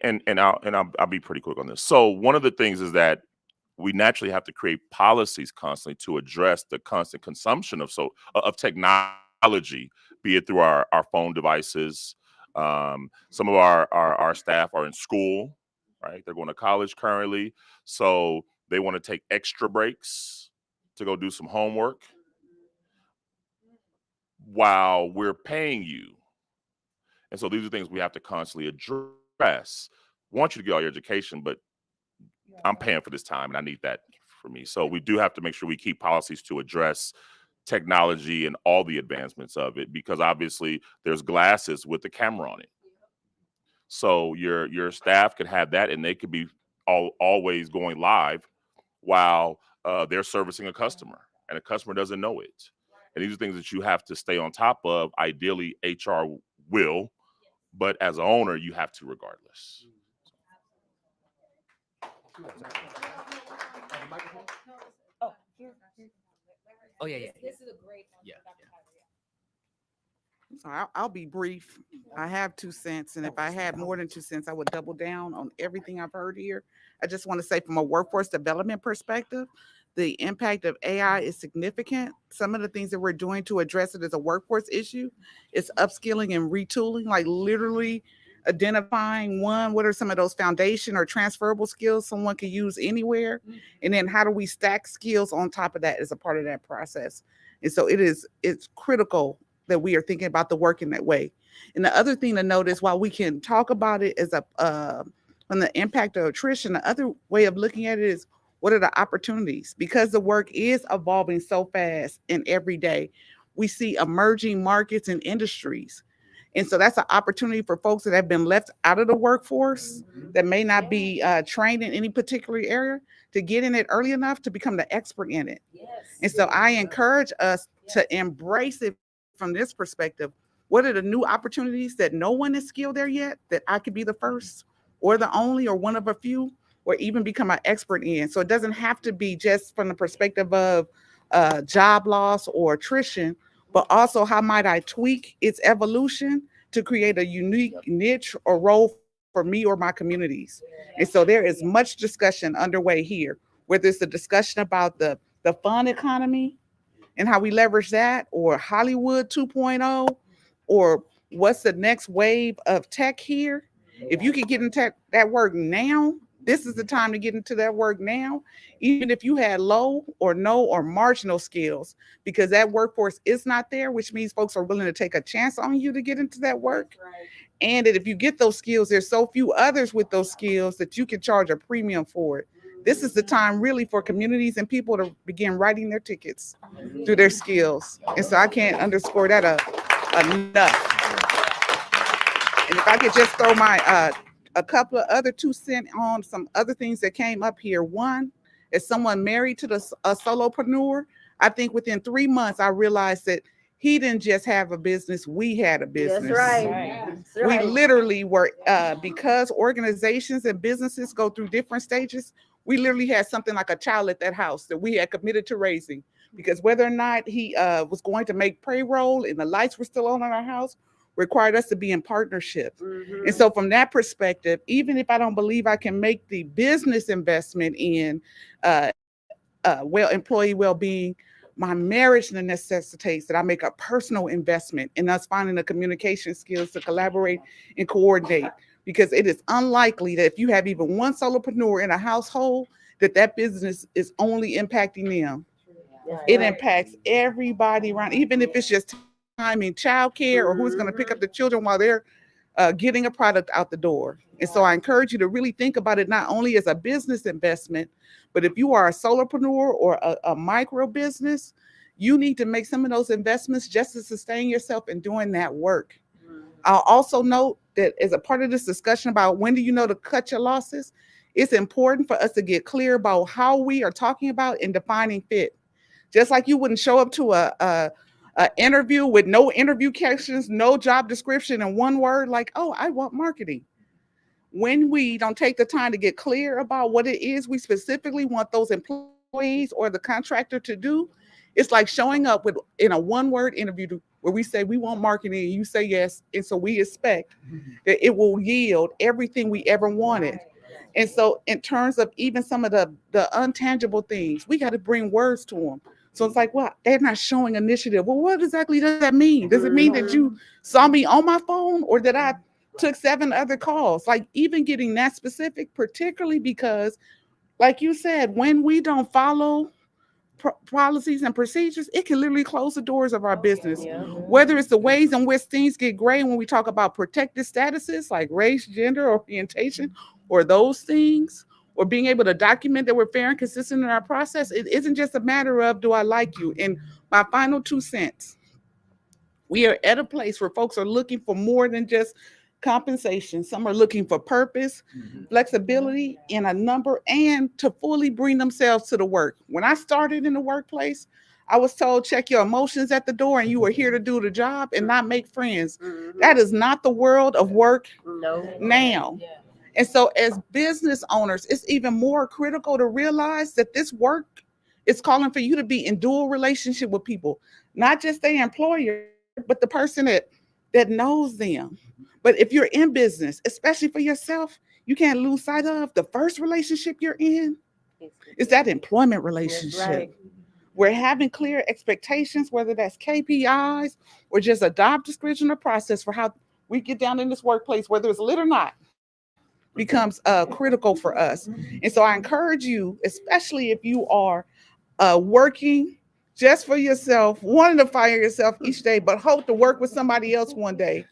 and I'll be pretty quick on this. So one of the things is that we naturally have to create policies constantly to address the constant consumption of technology, be it through our phone devices, Some of our staff are in school, right? They're going to college currently, so they want to take extra breaks to go do some homework while we're paying you. And so these are things we have to constantly address. I want you to get all your education, but I'm paying for this time and I need that for me. So we do have to make sure we keep policies to address technology and all the advancements of it, because obviously there's glasses with the camera on it. So your staff could have that and they could be always going live while they're servicing a customer and a customer doesn't know it. And these are things that you have to stay on top of. Ideally, HR will, but as an owner, you have to regardless. Oh yeah, yeah. This is a great one. Yeah, Dr. Tyler, So I'll be brief. I have 2 cents, and if I had more than 2 cents, I would double down on everything I've heard here. I just want to say, from a workforce development perspective, the impact of AI is significant. Some of the things that we're doing to address it as a workforce issue is upskilling and retooling, like literally identifying what are some of those foundation or transferable skills someone can use anywhere, and then how do we stack skills on top of that as a part of that process. And so it's critical that we are thinking about the work in that way. And the other thing to note is, while we can talk about it as on the impact of attrition, the other way of looking at it is, what are the opportunities? Because the work is evolving so fast and every day, we see emerging markets and industries. And so that's an opportunity for folks that have been left out of the workforce, that may not be trained in any particular area, to get in it early enough to become the expert in it. And so I encourage us to embrace it from this perspective. What are the new opportunities that no one is skilled there yet, that I could be the first or the only or one of a few, or even become an expert in? So it doesn't have to be just from the perspective of job loss or attrition, but also how might I tweak its evolution to create a unique niche or role for me or my communities. And so there is much discussion underway here, whether it's the discussion about the fun economy and how we leverage that, or Hollywood 2.0, or what's the next wave of tech here. If you can get into that work now, this is the time to get into that work now, even if you had low or no or marginal skills, because that workforce is not there, which means folks are willing to take a chance on you to get into that work. And that if you get those skills, there's so few others with those skills that you can charge a premium for it. This is the time really for communities and people to begin writing their tickets through their skills. And so I can't underscore that enough. And if I could just throw my a couple of other 2 cents on some other things that came up here. One, as someone married to a solopreneur, I think within 3 months, I realized that he didn't just have a business, we had a business. That's right. That's right. We literally were, because organizations and businesses go through different stages, we literally had something like a child at that house that we had committed to raising, because whether or not he was going to make payroll and the lights were still on in our house required us to be in partnership. Mhm. And so from that perspective, even if I don't believe I can make the business investment in employee well-being, my marriage necessitates that I make a personal investment in us finding the communication skills to collaborate and coordinate, because it is unlikely that if you have even one solopreneur in a household, that business is only impacting them. It impacts everybody around, even if it's just time in childcare or who's going to pick up the children while they're getting a product out the door. And so I encourage you to really think about it not only as a business investment, but if you are a solopreneur or a micro business, you need to make some of those investments just to sustain yourself in doing that work. I'll also note that as a part of this discussion about when do you know to cut your losses, it's important for us to get clear about how we are talking about and defining fit. Just like you wouldn't show up to a interview with no interview questions, no job description, and one word like, oh, I want marketing. When we don't take the time to get clear about what it is we specifically want those employees or the contractor to do, it's like showing up in a one-word interview where we say we want marketing and you say yes, and so we expect that it will yield everything we ever wanted. And so in terms of even some of the intangible things, we got to bring words to them. So it's like, well, they're not showing initiative. Well, what exactly does that mean? Does it mean that you saw me on my phone or that I took 7 other calls? Like even getting that specific, particularly because, like you said, when we don't follow policies and procedures, it can literally close the doors of our business. Whether it's the ways in which things get gray when we talk about protected statuses like race, gender, orientation, or those things, or being able to document that we're fair and consistent in our process, it isn't just a matter of do I like you. And my final 2 cents, we are at a place where folks are looking for more than just compensation. Some are looking for purpose, flexibility in a number, and to fully bring themselves to the work. When I started in the workplace, I was told check your emotions at the door and you were here to do the job and not make friends. That is not the world of work now. And so as business owners, it's even more critical to realize that this work is calling for you to be in dual relationship with people, not just their employer, but the person that knows them. But if you're in business, especially for yourself, you can't lose sight of the first relationship you're in is that employment relationship. We're having clear expectations, whether that's KPIs or just a job description or process for how we get down in this workplace, whether it's lit or not, becomes critical for us. And so I encourage you, especially if you are working just for yourself, wanting to fire yourself each day, but hope to work with somebody else one day,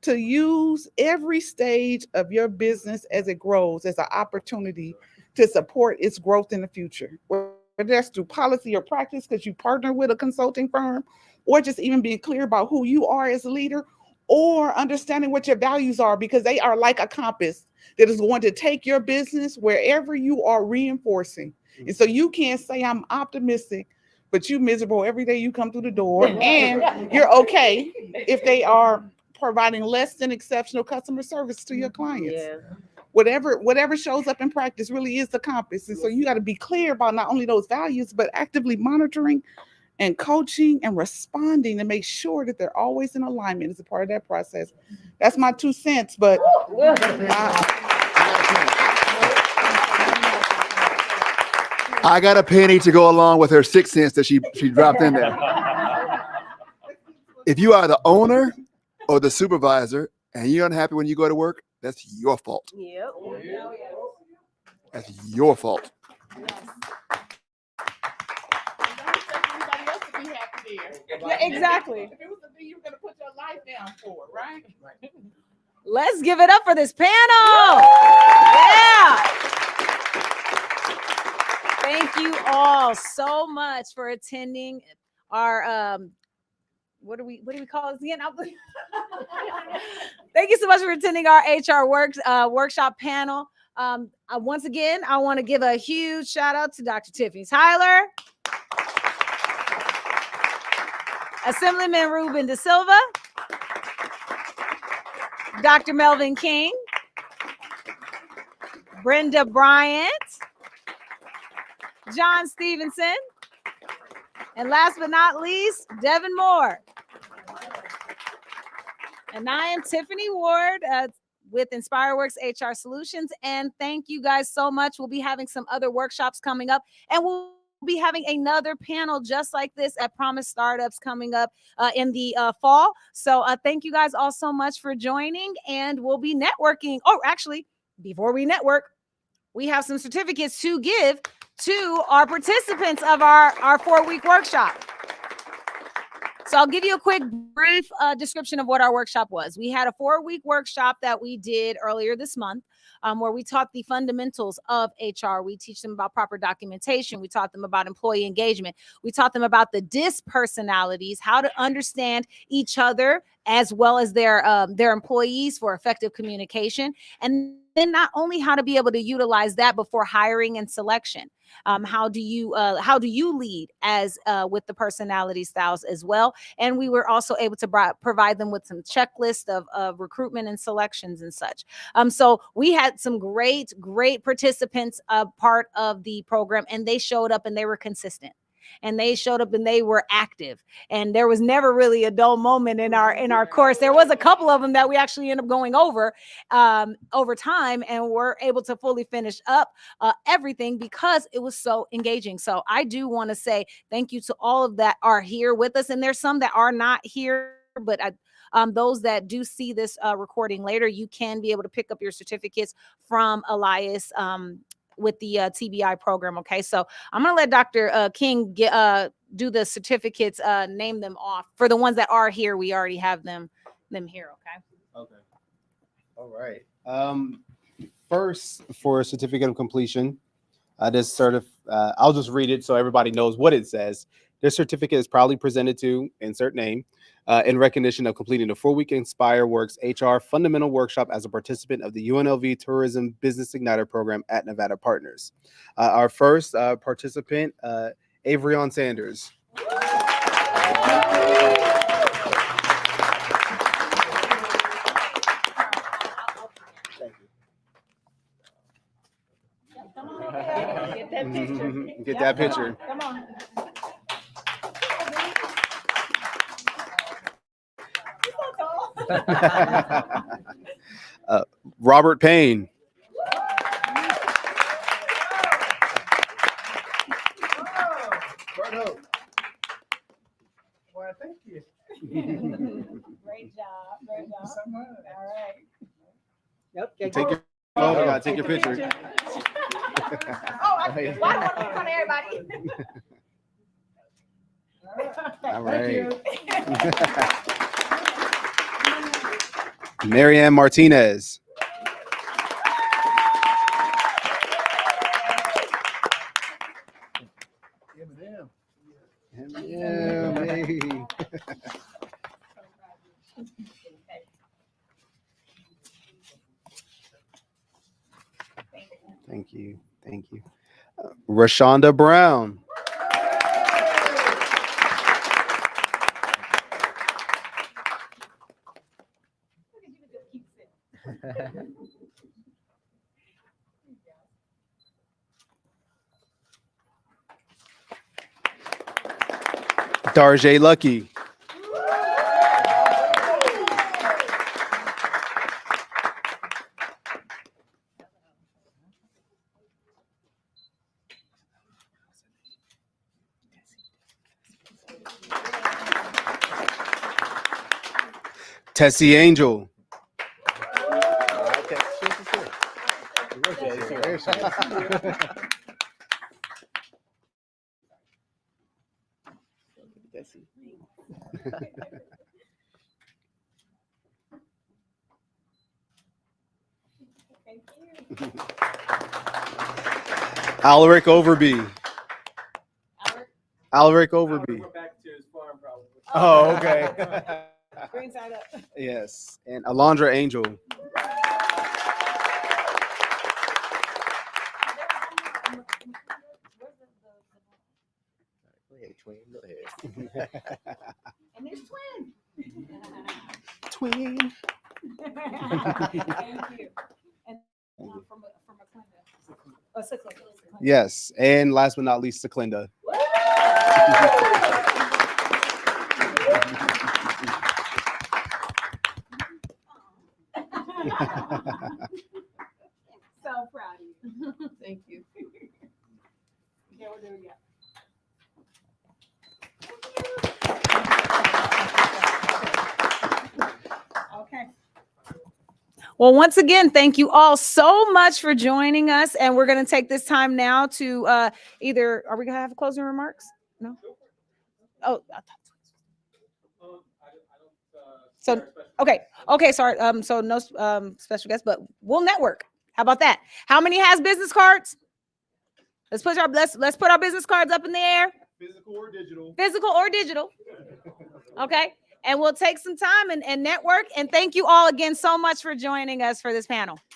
to use every stage of your business as it grows as an opportunity to support its growth in the future. Whether that's through policy or practice because you partner with a consulting firm, or just even being clear about who you are as a leader, or understanding what your values are, because they are like a compass that is going to take your business wherever you are reinforcing. And so you can't say I'm optimistic, but you're miserable every day you come through the door, and you're okay if they are providing less than exceptional customer service to your clients. Whatever shows up in practice really is the compass. And so you got to be clear about not only those values, but actively monitoring and coaching and responding to make sure that they're always in alignment as a part of that process. That's my 2 cents, but I got a penny to go along with her 6 cents that she dropped in there. If you are the owner or the supervisor and you're unhappy when you go to work, that's your fault. That's your fault. Yeah, exactly. If it was a thing you were going to put your life down for, right? Let's give it up for this panel. Yeah. Thank you all so much for attending our what do we call this again? Thank you so much for attending our HR workshop panel. Once again, I want to give a huge shout out to Dr. Tiffany Tyler, Assemblyman Ruben De Silva, Dr. Melvin King, Brenda Bryant, John Stevenson, and last but not least, Devin Moore. And I am Tiffany Ward with InspireWorks HR Solutions. And thank you guys so much. We'll be having some other workshops coming up, and we'll be having another panel just like this at Promise Startups coming up in the fall. So thank you guys all so much for joining, and we'll be networking. Oh, actually, before we network, we have some certificates to give to our participants of our 4-week workshop. So I'll give you a quick brief description of what our workshop was. We had a 4-week workshop that we did earlier this month where we taught the fundamentals of HR. We teach them about proper documentation. We taught them about employee engagement. We taught them about the DISC personalities, how to understand each other as well as their employees for effective communication. And then not only how to be able to utilize that before hiring and selection. How do you lead as with the personality styles as well? And we were also able to provide them with some checklist of recruitment and selections and such. So we had some great participants part of the program, and they showed up and they were consistent. and they showed up and they were active. And there was never really a dull moment in our course. There was a couple of them that we actually ended up going over time, and were able to fully finish up everything because it was so engaging. So I do want to say thank you to all of that are here with us, and there's some that are not here, but those that do see this recording later, you can be able to pick up your certificates from Elias with the TBI program. Okay, so I'm gonna let Dr. King do the certificates, name them off. For the ones that are here, we already have them here. Okay. Okay. All right. First, for certificate of completion, I'll just read it so everybody knows what it says. This certificate is proudly presented to insert name in recognition of completing the 4-week Inspire Works HR Fundamental Workshop as a participant of the UNLV Tourism Business Igniter program at Nevada Partners. Our first participant, Avrion Sanders. Come on, get that picture. Get that picture. Come on. Robert Payne. Well, thank you. Great job. Great job. So much. All right. Yep. Take your photo. Gotta take your picture. Why do I want to be in front of everybody? All right. Marianne Martinez. Thank you. Thank you. Rashonda Brown. Darjay Lucky. Tessie Angel. Alaric Overby. Alaric Overby. Oh, okay. Green side up. Yes, and Alondra Angel. And there's twin. Twin. Thank you. And from a Seclinda. Yes, and last but not least, Seclinda. So proud of you. Thank you. Okay, we're doing it. Okay. Well, once again, thank you all so much for joining us. And we're going to take this time now to are we going to have closing remarks? No? Oh, so, okay. Sorry. So no special guests, but we'll network. How about that? How many has business cards? Let's put our business cards up in the air. Physical or digital. Physical or digital. Okay. And we'll take some time and network. And thank you all again so much for joining us for this panel.